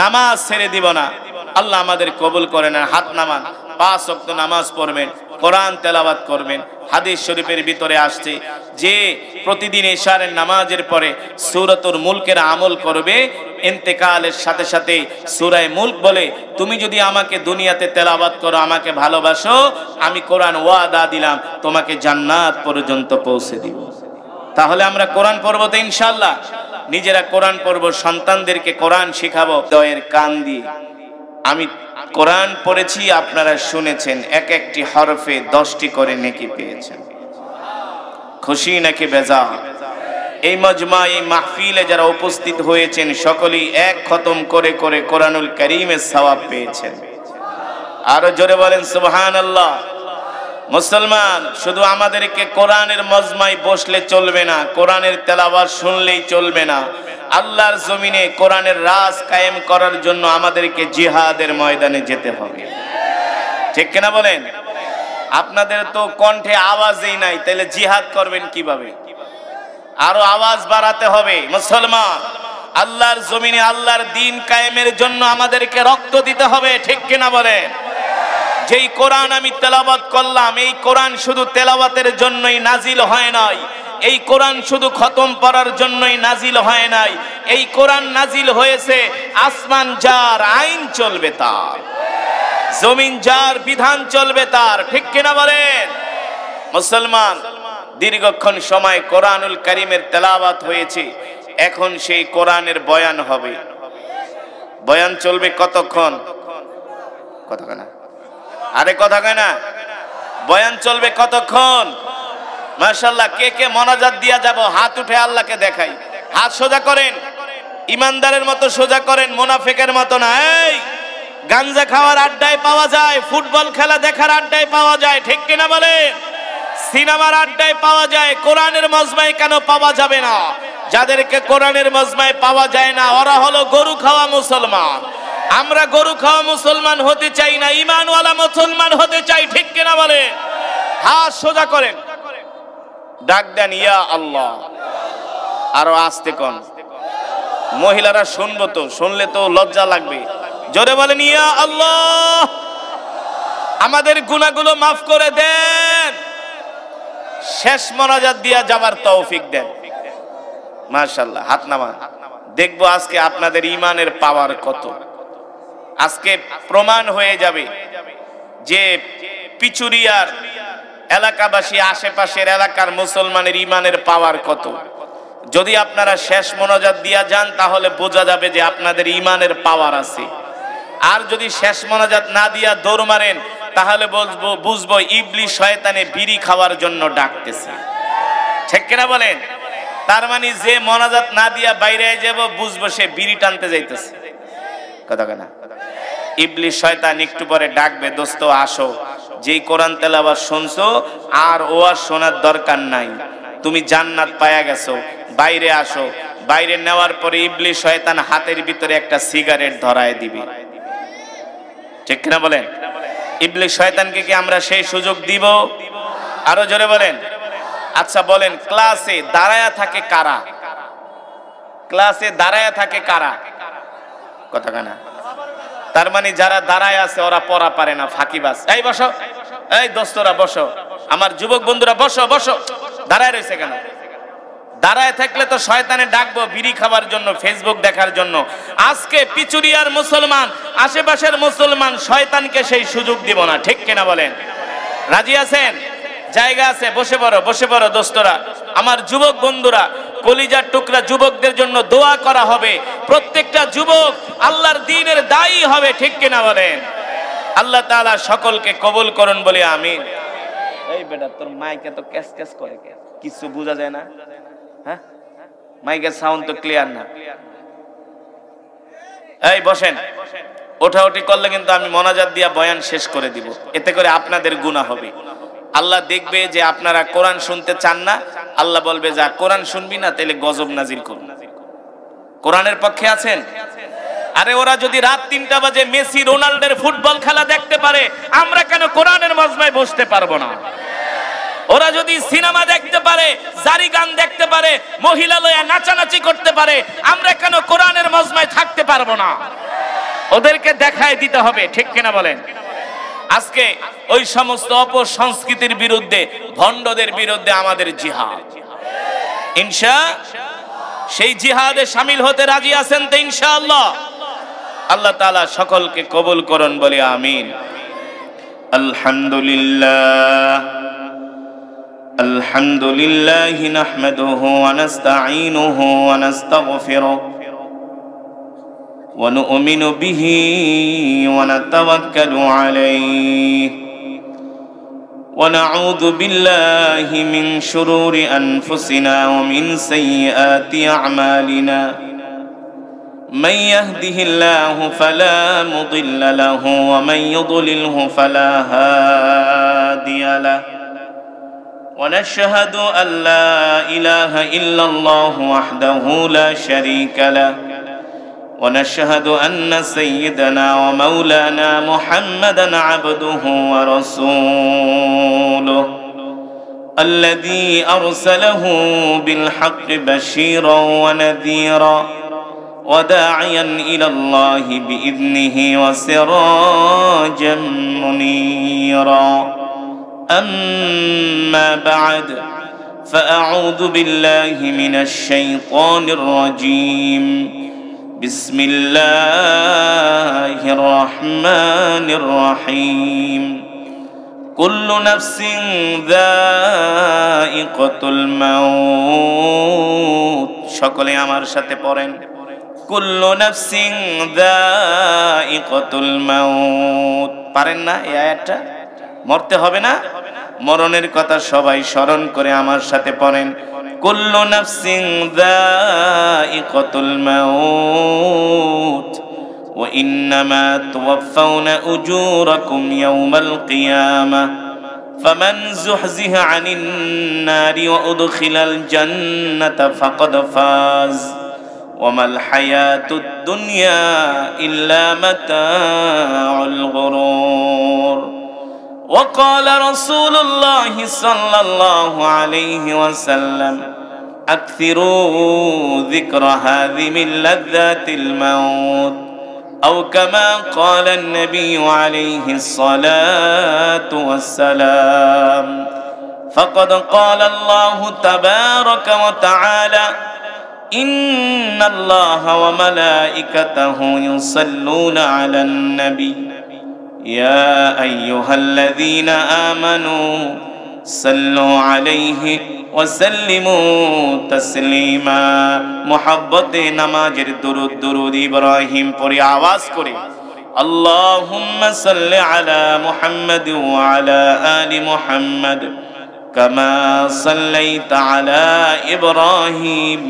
Speaker 1: নামাজ ছেড়ে দিব না। আল্লাহ আমাদের কবুল করেন। হাত নামান। 5 ওয়াক্ত নামাজ পড়বেন, কোরআন তেলাওয়াত করবেন। হাদিস শরীফের ভিতরে আসছে যে প্রতিদিন ইশারের নামাজের পরে সূরাতুল মুলকের আমল করবে, ইন্তেকালের সাথে সাথে সূরা মুলক বলে, তুমি যদি আমাকে দুনিয়াতে তেলাওয়াত করো, আমাকে ভালোবাসো, আমি কোরআন ওয়াদা দিলাম তোমাকে জান্নাত পর্যন্ত পৌঁছে দিব। তাহলে আমরা কোরআন পড়বো তো ইনশাআল্লাহ। নিজেরা কোরআন পড়বো, সন্তানদেরকে কোরআন শিখাবো। দয়ের কান দিয়ে আমি কোরআন পড়েছি, আপনারা শুনেছেন, এক একটি হরফে 10টি করে নেকি পেয়েছেন। খুশি নাকি বেজার? এই মজমা, এই মাহফিলে যারা উপস্থিত হয়েছেন সকলেই এক খতম করে করে কোরআনুল কারীমের সওয়াব পেয়েছেন। আরো জোরে বলেন সুবহানাল্লাহ। মুসলমান, শুধু আমাদেরকে কোরআনের মজমায় বসলে চলবে না, কোরআনের তেলাওয়াত শুনলেই চলবে না। আল্লাহর জমিনে কোরআনের রাজ কায়েম করার জন্য আমাদেরকে জিহাদের ময়দানে যেতে হবে। ঠিক কিনা বলেন? আপনাদের তো কণ্ঠে আওয়াজই নাই, তাহলে জিহাদ করবেন কিভাবে? আরো আওয়াজ বাড়াতে হবে। মুসলমান, আল্লাহর জমিনে আল্লাহর দ্বীন কায়েমের জন্য আমাদেরকে রক্ত দিতে হবে। ঠিক কিনা বলেন? যেই কোরআন আমি তেলাওয়াত করলাম, এই কোরআন শুধু তেলাওয়াতের জন্যই নাজিল হয় নাই, এই কোরআন শুধু খতম পড়ার জন্যই নাজিল হয় নাই। এই কোরআন নাজিল হয়েছে আসমান যার আইন চলবে তার, জমিন যার বিধান চলবে তার। ঠিক কিনা বলেন? মুসলমান, দীর্ঘক্ষণ সময় কোরআনুল কারীমের তেলাওয়াত হয়েছে, এখন সেই কোরআনের বয়ান হবে। বয়ান চলবে কতক্ষণ? কথা কয় না? আরে কথা কয় না? বয়ান চলবে কতক্ষণ? মাশাআল্লাহ, কে কে মোনাজাত দিয়া যাব? হাত উঠে আল্লাহকে দেখাই। হাত সোজা করেন, ইমানদারের মতো সোজা করেন, মুনাফিকের মতো না। এই গাঞ্জা খাওয়ার আড্ডায় পাওয়া যায়, ফুটবল খেলা দেখার আড্ডায় পাওয়া যায়। ঠিক কিনা বলেন? সিনেমার আড্ডায় পাওয়া যায়, কোরআনের মজমায় কেন পাওয়া যাবে না? যাদেরকে কোরআনের মজমায় পাওয়া যায় না ওরা হলো গরু খাওয়া মুসলমান। আমরা গরু খাওয়া মুসলমান হতে চাই না, ঈমানওয়ালা মুসলমান হতে চাই, ঠিক কিনা বলেন? হাত সোজা করেন, ডাক দেন ইয়া আল্লাহ। আরো আস্তে কোন, মহিলারা শুনবো তো, শুনলে তো লজ্জা লাগবে। জোরে বলেন ইয়া আল্লাহ। আমাদের গুনাহগুলো মাফ করে দেন, শেষ মোনাজাত দিয়া যাবার তৌফিক দেন। মাশাআল্লাহ, হাত নামান। দেখবো আজকে আপনাদের ঈমানের পাওয়ার কত। আজকে প্রমাণ হয়ে যাবে যে পিচুরিয়ার এলাকাবাসী, আশেপাশের এলাকার মুসলমানের ঈমানের পাওয়ার কত। যদি আপনারা শেষ মোনাজাত দিয়া যান তাহলে বোঝা যাবে যে আপনাদের ঈমানের পাওয়ার আছে। আর যদি শেষ মোনাজাত না দিয়া দৌড় মারেন তাহলে বুঝবো ইবলিস শয়তানে বিড়ি খাওয়ার জন্য ডাকতেছে, ঠিক কিনা বলেন? তার মানে যে মোনাজাত না দিয়া বাইরে যাব বুঝবো সে বিড়ি টানতে যাইতেছে, কথা কেনা? ইবলিস শয়তান একটু পরে ডাকবে, দোস্ত আসো, যেই কোরআন তেলাওয়াত শুনছো আর ওয়াজ শোনার দরকার নাই, তুমি জান্নাত পায়া গেছো, বাইরে আসো। বাইরে নেওয়ার পরে ইবলিস শয়তান হাতের ভিতরে একটা সিগারেট ধরায় দিবে, ঠিক কিনা বলেন? ইবলিস শয়তানকে কি আমরা সেই সুযোগ দিব? আরো জোরে বলেন। আচ্ছা বলেন, ক্লাসে দাঁড়ায়া থাকে কারা? ক্লাসে দাঁড়ায়া থাকে কারা? কথা কানা? তার মানে যারা দাঁড়ায় আছে ওরা পড়া পারে না, ফাঁকিবাজ। এই বসো, এই দোস্তরা বসো, আমার যুবক বন্ধুরা বসো বসো। দাঁড়ায় রয়েছে কেন? দাঁড়ায় থাকলে তো শয়তানে ডাকবো বিড়ি খাওয়ার জন্য, ফেসবুক দেখার জন্য। আজকে পিচুরিয়ার মুসলমান, আশেপাশের মুসলমান শয়তানকে সেই সুযোগ দিব না, ঠিক কিনা বলেন? রাজি আছেন? জায়গা আছে, বসে পড়ো, বসে পড়ো দোস্তরা। আমার যুবক বন্ধুরা, কলিজার টুকরা যুবকদের জন্য দোয়া করা হবে। প্রত্যেকটা যুবক আল্লাহর দ্বীনের দায়ী হবে, ঠিক কিনা বলেন? আল্লাহ তাআলা সকলকে কবুল করুন বলে আমিন। এই বেটা তোর মাইকে তো ক্যাস ক্যাস করে, কিছু বোঝা যায় না, হ্যাঁ? মাইকের সাউন্ড তো ক্লিয়ার না। এই বসেন, ওঠাউঠি করলে কিন্তু আমি মোনাজাত দিয়া বয়ান শেষ করে দিব, এতে করে আপনাদের গুনাহ হবে। আল্লাহ দেখবে যে আপনারা কোরআন শুনতে চান না, আল্লাহ বলবে যা কোরআন শুনবি না তাহলে গজব নাজিল করুন। কোরআনের পক্ষে আছেন? আরে ওরা যদি রাত 3টা বাজে মেসি রোনাল্ডোর ফুটবল খেলা দেখতে পারে, আমরা কেন কোরআনের মজমায় বসতে পারবো না? ওরা যদি সিনেমা দেখতে পারে, জারি গান দেখতে পারে, মহিলা লয়া নাচানাচি করতে পারে, আমরা কেন কোরআনের মজমায় থাকতে পারবো না? ওদেরকে দেখায় দিতে হবে, ঠিক কিনা বলেন? আজকে ওই সমস্ত অপসংস্কৃতির বিরুদ্ধে, ভণ্ডদের বিরুদ্ধে আমাদের জিহাদ। সেই জিহাদে শামিল হতে রাজি আছেন তো ইনশাআল্লাহ? আল্লাহ তাআলা সকলকে কবুল করুন বলে আমিন। আলহামদুলিল্লাহ আলহামদুলিল্লাহ নাহমাদুহু ওয়া নাস্তাঈনুহু ওয়া নাস্তাগফিরুহু ওয়া নু'মিনু বিহি ওয়া নাতাওয়াক্কালু আলাইহি ওয়া নাউযু বিল্লাহি মিন শুরুরি আনফুসিনা ওয়া মিন সাইয়্যাতি আ'মালিনা মান ইয়াহদিহিল্লাহু ফালা মুদিল্লা লাহু ওয়া মান ইউদ্লিলহু ফালা হাদিয়া লাহু ونشهد أن لا إله إلا الله وحده لا شريك له ونشهد أن سيدنا ومولانا محمدا عبده ورسوله الذي أرسله بالحق بشيرا ونذيرا وداعيا إلى الله بإذنه وسراجا منيرا أما بعد فأعوذ بالله من الشيطان الرجيم بسم الله الرحمن الرحيم كل نفس ذائقة الموت সকলে আমার সাথে পড়েন كل نفس ذائقة الموت পারেন না এই আয়াতটা মরতে হবে না মরণের কথা সবাই স্মরণ করে আমার সাথে পড়েন কুল্লু নাফসিন যায়িকাতুল মাউত ওয়া ইন্নামা তুওয়াফাউনা উজুরাকুম ইয়াওমাল কিয়ামাহ فمن زحزح عن النار وأدخل الجنة فقد فاز وما الحياة الدنيا إلا متاع الغرور وقال رسول الله صلى الله عليه وسلم أكثروا ذكر هذه من لذات الموت أو كما قال النبي عليه الصلاة والسلام فقد قال الله تبارك وتعالى إن الله وملائكته يصلون على النبي يا أيها الذين آمنوا صلوا عليه وسلموا تسليما محبت نمازের দুরূদ ইব্রাহিম পড়ে আওয়াজ করে اللهم صل على محمد وعلى آل محمد كما صليت على إبراهيم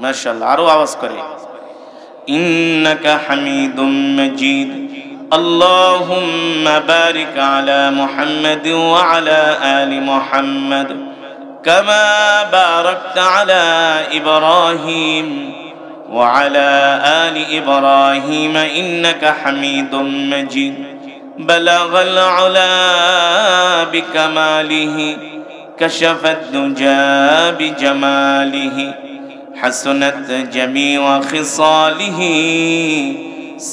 Speaker 1: ما شاء الله আরো আওয়াজ করে إنك حميد مجيد اللهم بارك على محمد وعلى آل محمد كما باركت على إبراهيم وعلى آل إبراهيم إنك حميد مجيد بلغ العلا بكماله كشف الدجى بجماله حسنت جميع خصاله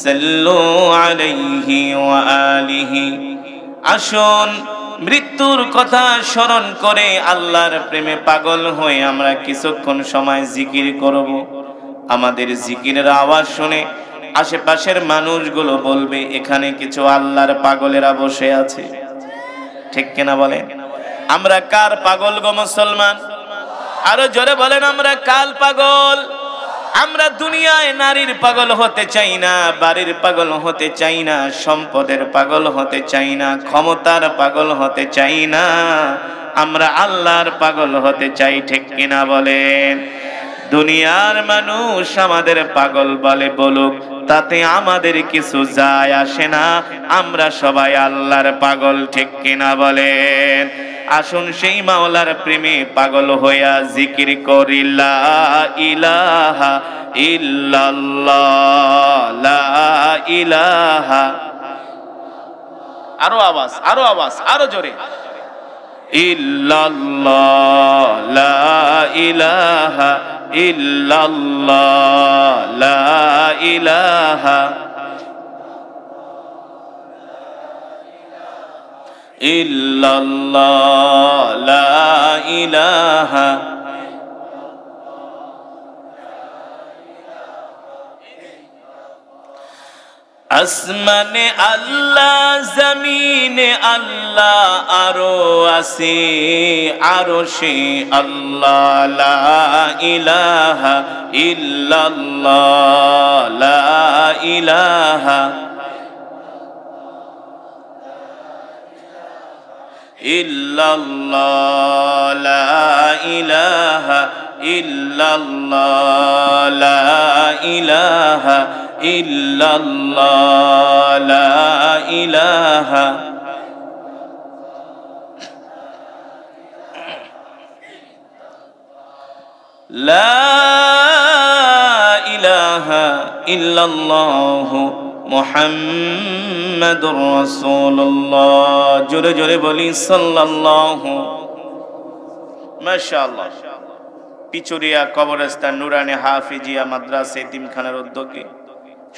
Speaker 1: صلوا عليه وآله আসুন মৃত্যুর কথা স্মরণ করে আল্লাহর প্রেমে পাগল হয়ে আমরা কিছুক্ষণ সময় জিকির করব। আমাদের জিকিরের আওয়াজ শুনে আশেপাশের মানুষগুলো বলবে এখানে কিছু আল্লাহর পাগলেরা বসে আছে। ঠিক কিনা বলেন? আমরা কার পাগল গো মুসলমান? আরো জোরে বলেন আমরা কাল পাগল। আমরা দুনিয়ায় নারীর পাগল হতে চাই না, বাড়ির পাগল হতে চাই না, সম্পদের পাগল হতে চাই না, ক্ষমতার পাগল হতে চাই না, আমরা আল্লাহর পাগল হতে চাই। ঠিক কিনা বলেন? দুনিয়ার মানুষ আমাদের পাগল বলে বলুক, তাতে আমাদের কিছু যায় আসে না, আমরা সবাই আল্লাহর পাগল। ঠিক কিনা বলেন? আসুন সেই মাওলার প্রেমে পাগল হইয়া জিকির করি লা ইলাহা ইল্লাল্লাহ লা ইলাহা। আরো আওয়াজ, আরো আওয়াজ, আরো জোরে। ইল্লাল্লাহ লা ইলাহা ইল্লাল্লাহ লা ইলাহা ইল্লাল্লাহ লা ইলাহা আসমানে আল্লাহ জমিনে আল্লাহ আরো আছে আরশে আল্লাহ লা ইলাহা ইল্লাল্লাহ লা ইলাহা ইল্লাল্লাহ লা ইলাহা ইল্লাল্লাহ লা ইলাহা ইল্লাল্লাহ লা ইলাহা লা ইলাহা ইল্লাল্লাহ মুহাম্মাদুর রাসূলুল্লাহ। জোরে জোরে বলি সাল্লাল্লাহু। মাশাআল্লাহ। পিচুরিয়া কবরস্থান নুরানি হাফিজিয়া মাদ্রাসা এতিমখানার উদ্যোগে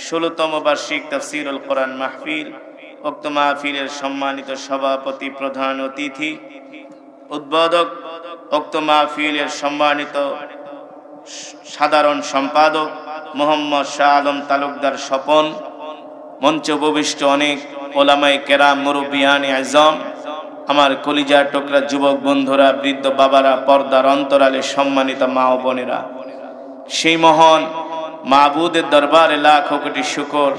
Speaker 1: 16তম বার্ষিক তাফসীরুল কোরআন মাহফিল, উক্ত মাহফিলের সম্মানিত সভাপতি, প্রধান অতিথি, উদ্বোধক, উক্ত মাহফিলের সম্মানিত সাধারণ সম্পাদক মোহাম্মদ শাহ আলম তালুকদার স্বপন, মঞ্চ উপবিষ্ট অনেক ওলামায়ে কেরাম, মুরব্বিয়ানে আজম, আমার কলিজার টুকরা যুবক বন্ধুরা, বৃদ্ধ বাবারা, পর্দার অন্তরালে সম্মানিত মা ও বোনেরা, সেই মহান মাবুদের দরবারে লাখো কোটি শুকর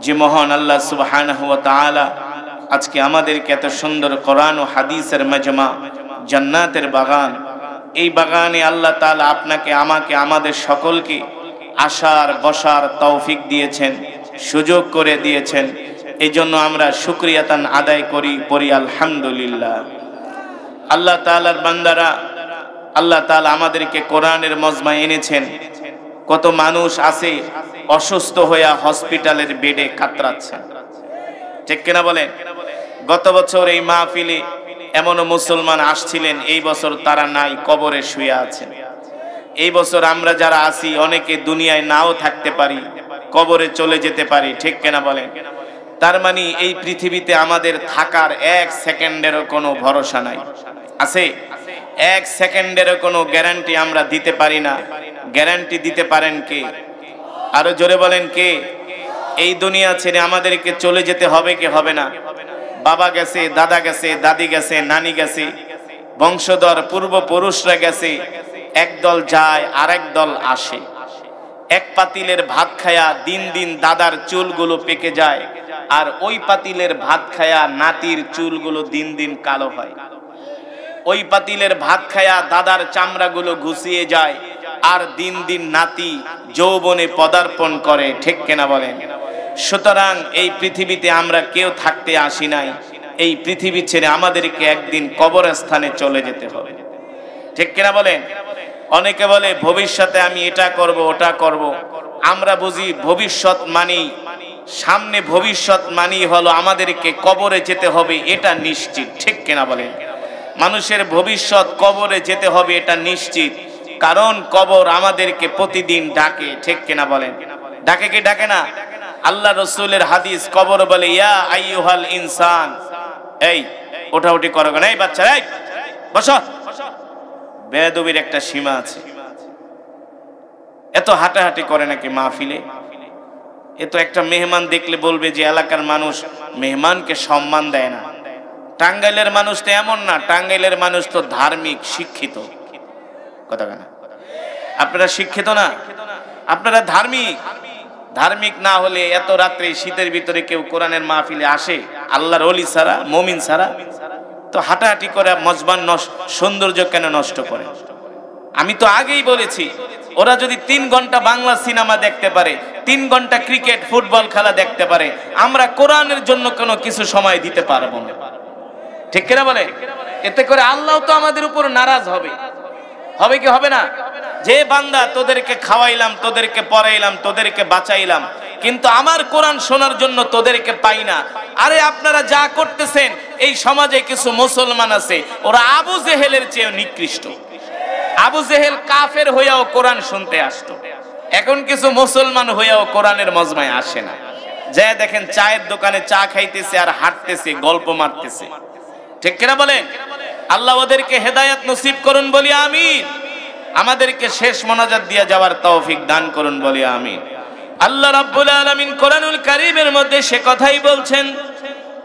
Speaker 1: যে মহান আল্লাহ সুবহানাহু ওয়া তাআলা আজকে আমাদেরকে এত সুন্দর কোরআন ও হাদিসের মাজমা, জান্নাতের বাগান, এই বাগানে আল্লাহ তাআলা আপনাকে, আমাকে, আমাদের সকলকে আসার বসার তৌফিক দিয়েছেন, সুযোগ করে দিয়েছেন। এই জন্য আমরা শুকরিয়াতান আদায় করি, পড়ি আলহামদুলিল্লাহ। আল্লাহ তাআলার বান্দারা, আল্লাহ তাআলা আমাদেরকে কোরআনের মজমায় এনেছেন। কত মানুষ আছে অসুস্থ হইয়া হসপিটালের বেডে কাতরাচ্ছে, ঠিক কিনা বলেন? গত বছর এই মাহফিলে এমনও মুসলমান আসছিলেন, এই বছর তারা নাই, কবরে শুয়ে আছেন। এই বছর আমরা যারা আছি অনেকে দুনিয়ায় নাও থাকতে পারি, কবরে চলে যেতে পারি, ঠিক কিনা বলেন? তার মানে এই পৃথিবীতে আমাদের থাকার এক সেকেন্ডেরও কোনো ভরসা নাই। আছে? এক সেকেন্ডেরও কোনো গ্যারান্টি আমরা দিতে পারি না। গ্যারান্টি দিতে পারেন কে? আরো জোরে বলেন কে? এই দুনিয়া ছেড়ে আমাদেরকে চলে যেতে হবে কি হবে না? বাবা গেছে, দাদা গেছে, দাদি গেছে, নানি গেছে, বংশধর পূর্বপুরুষরা গেছে। একদল যায় আরেক দল আসে। এক পাতিলের ভাত খায়া দিন দিন দাদার চুলগুলো পেকে যায়, আর ওই পাতিলের ভাত খায়া নাতির চুলগুলো দিন দিন কালো হয়। ওই পাতিলের ভাত খায়া দাদার চামড়াগুলো ঘুষিয়ে যায়, আর দিন দিন নাতি যৌবনে পদার্পণ করে, ঠিক কিনা বলেন? সুতরাং এই পৃথিবীতে আমরা কেউ থাকতে আসি নাই। এই পৃথিবী ছেড়ে আমাদেরকে একদিন কবরস্থানে চলে যেতে হবে, ঠিক কিনা বলেন? অনেকে বলে ভবিষ্যতে আমি এটা করব ওটা করব। আমরা বুঝি ভবিষ্যৎ মানেই, সামনে ভবিষ্যৎ মানেই হলো আমাদেরকে কবরে যেতে হবে, এটা নিশ্চিত, ঠিক কিনা বলেন? মানুষের ভবিষ্যৎ কবরে যেতে হবে এটা নিশ্চিত, কারণ কবর আমাদেরকে প্রতিদিন ডাকে, ঠিক কিনা বলেন? ডাকে কি ডাকে না? আল্লাহ রসুলের হাদিস, কবর বলে ইয়া আইয়ুহাল ইনসান, এই ওঠাউঠি করো না, এই বাচ্চা, এই বসো। বেয়াদবির একটা সীমা আছে। এত হাঁটাহাঁটি করে নাকি মাহফিলে? এ তো একটা মেহমান দেখলে বলবে যে এলাকার মানুষ মেহমানকে সম্মান দেয় না। টাঙ্গাইলের মানুষ তো এমন না, টাঙ্গাইলের মানুষ তো ধার্মিক, শিক্ষিত। কথা না? আপনারা শিক্ষিত না, আপনারা ধার্মিক। ধার্মিক না হলে এত রাত্রে শীতের ভিতরে কেউ কোরআনের মাহফিলে আসে? আল্লাহর ওলি ছাড়া, মুমিন ছাড়া। তো হাঁটাহাঁটি করে মজবান সৌন্দর্য কেন নষ্ট করে? আমি তো আগেই বলেছি, ওরা যদি 3 ঘন্টা বাংলা সিনেমা দেখতে পারে, 3 ঘন্টা ক্রিকেট ফুটবল খেলা দেখতে পারে, আমরা কোরআনের জন্য কোনো কিছু সময় দিতে পারবো না, ঠিক কিনা বলে? এতে করে আল্লাহ তো আমাদের উপর নারাজ হবে। হবে কি হবে না? যে বান্দা তোদেরকে খাওয়াইলাম, তোদেরকে পড়াইলাম, তোদেরকে বাঁচাইলাম, কিন্তু আমার কোরআন শোনার জন্য তোদেরকে পাই না। আরে আপনারা যা করতেছেন, এই সমাজে কিছু মুসলমান আছে, ওরা আবু জেহেলের চেয়ে নিকৃষ্ট। আবু জেহেল কাফের হইয়াও কোরআন শুনতে আসতো, এখন কিছু মুসলমান হইয়াও কোরআনের মজমায় আসে না। যা দেখেন চায়ের দোকানে চা খাইতেছে আর হাঁটতেছে, গল্প মারতেছে, ঠিক কিনা বলেন? আল্লাহ ওদেরকে হেদায়েত নসিব করুন বলি আমিন। আমাদেরকে শেষ মোনাজাত দিয়ে যাওয়ার তৌফিক দান করুন বলি আমিন। আল্লাহ রাব্বুল আলামিন কোরআনুল কারীমের মধ্যে সে কথাই বলছেন,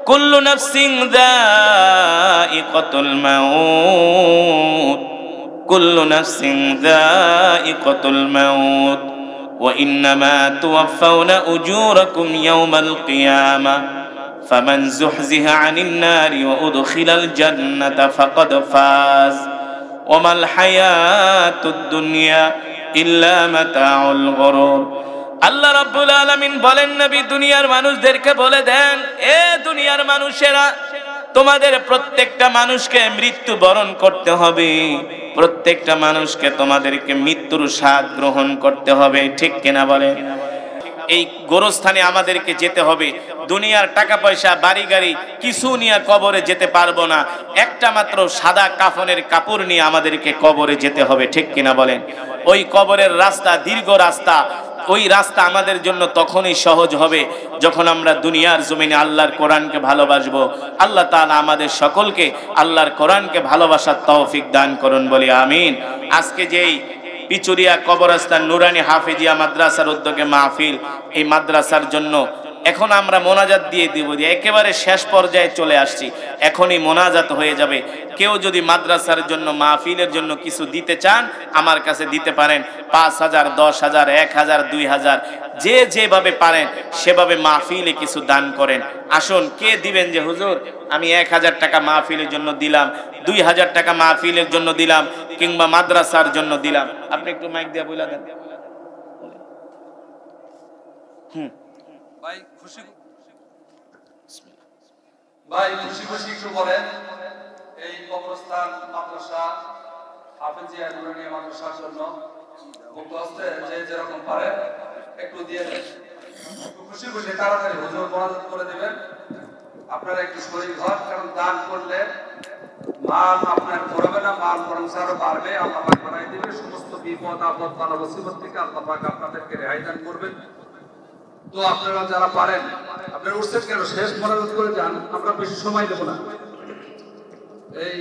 Speaker 1: কুল্লু নাফসিন যায়িকাতুল মাউত, কুল্লু নাফসিন যায়িকাতুল মাউত ওয়া ইন্নামা তুওয়াফাউনা উজুরাকুম ইয়াওমাল কিয়ামাহ ফামান যুহজিহা আনিন নারি ওয়া উদখিলাল জান্নাতা ফাকাদ ফাজ ওয়া মাল হায়াতুদ দুনিয়া ইল্লা মাতাউল গুরুর। আল্লাহ রাব্বুল আলামিন বলেন, নবী দুনিয়ার মানুষদেরকে বলে দেন, এ দুনিয়ার মানুষেরা, তোমাদের প্রত্যেকটা মানুষকে মৃত্যু বরণ করতে হবে, প্রত্যেকটা মানুষকে তোমাদেরকে মৃত্যুর স্বাদ গ্রহণ করতে হবে, ঠিক কিনা বলে? এই গোরস্থানে আমাদেরকে যেতে হবে। দুনিয়ার টাকা পয়সা বাড়ি গাড়ি কিছু নিয়ে কবরে যেতে পারবো না। একটা মাত্র সাদা কাফনের কাপড় নিয়ে আমাদেরকে কবরে যেতে হবে, ঠিক কিনা বলেন? ওই কবরের রাস্তা দীর্ঘ রাস্তা। ওই রাস্তা আমাদের জন্য তখনই সহজ হবে যখন আমরা দুনিয়ার জমিনে আল্লাহর কোরআনকে ভালোবাসবো। আল্লাহ তাআলা আমাদের সকলকে আল্লাহর কোরআনকে ভালোবাসার তৌফিক দান করুন বলি আমিন। আজকে যেই পিচুরিয়া কবরস্থান নুরানি হাফেজিয়া মাদ্রাসার উদ্যোগে মাহফিল, এই মাদ্রাসার জন্য এখন আমরা মোনাজাত দিয়ে দিব, যে একেবারে শেষ পর্যায়ে চলে আসছি, এখনই মোনাজাত হয়ে যাবে। কেউ যদি মাদ্রাসার জন্য মাহফিলের জন্য কিছু দিতে চান আমার কাছে দিতে পারেন। 5,000, 10,000, 1,000, 2,000 যে যেভাবে পারেন সেভাবে মাহফিলে কিছু দান করেন। আসুন, কে দিবেন যে হুজুর আমি 1,000 টাকা মাহফিলের জন্য দিলাম, 2,000 টাকা মাহফিলের জন্য দিলাম, কিংবা মাদ্রাসার জন্য দিলাম? আপনি একটু মাইক দিয়ে বলে দেন। ভাই খুশি
Speaker 2: ভাই খুশি খুশি একটু বলেন এই কবরস্থান মাদ্রাসা হাফেজিয়া নুরানিয়া মাদ্রাসার জন্য মুক্ত হস্তে যে যেরকম পারে একটু দিয়ে দেন। খুশি খুশি তাড়াতাড়ি হুজুর বরাদ্দ করে দিবেন। আপনারা একটু শরীর ঘর, কারণ দান করলে মাল আপনার ঘুরবে না, মাল বরং আরো বাড়বে। আল্লাহ পাক বাড়াই দিবে। সমস্ত বিপদ আপদ বালা মুসিবত থেকে আল্লাহ পাক আপনাদেরকে রেহাই দান করবেন। তো আপনারা যারা পারেন, আপনারা উঠছেন কেন, শেষ মনোযোগ করে যান, আমরা বেশি সময় দেব না। এই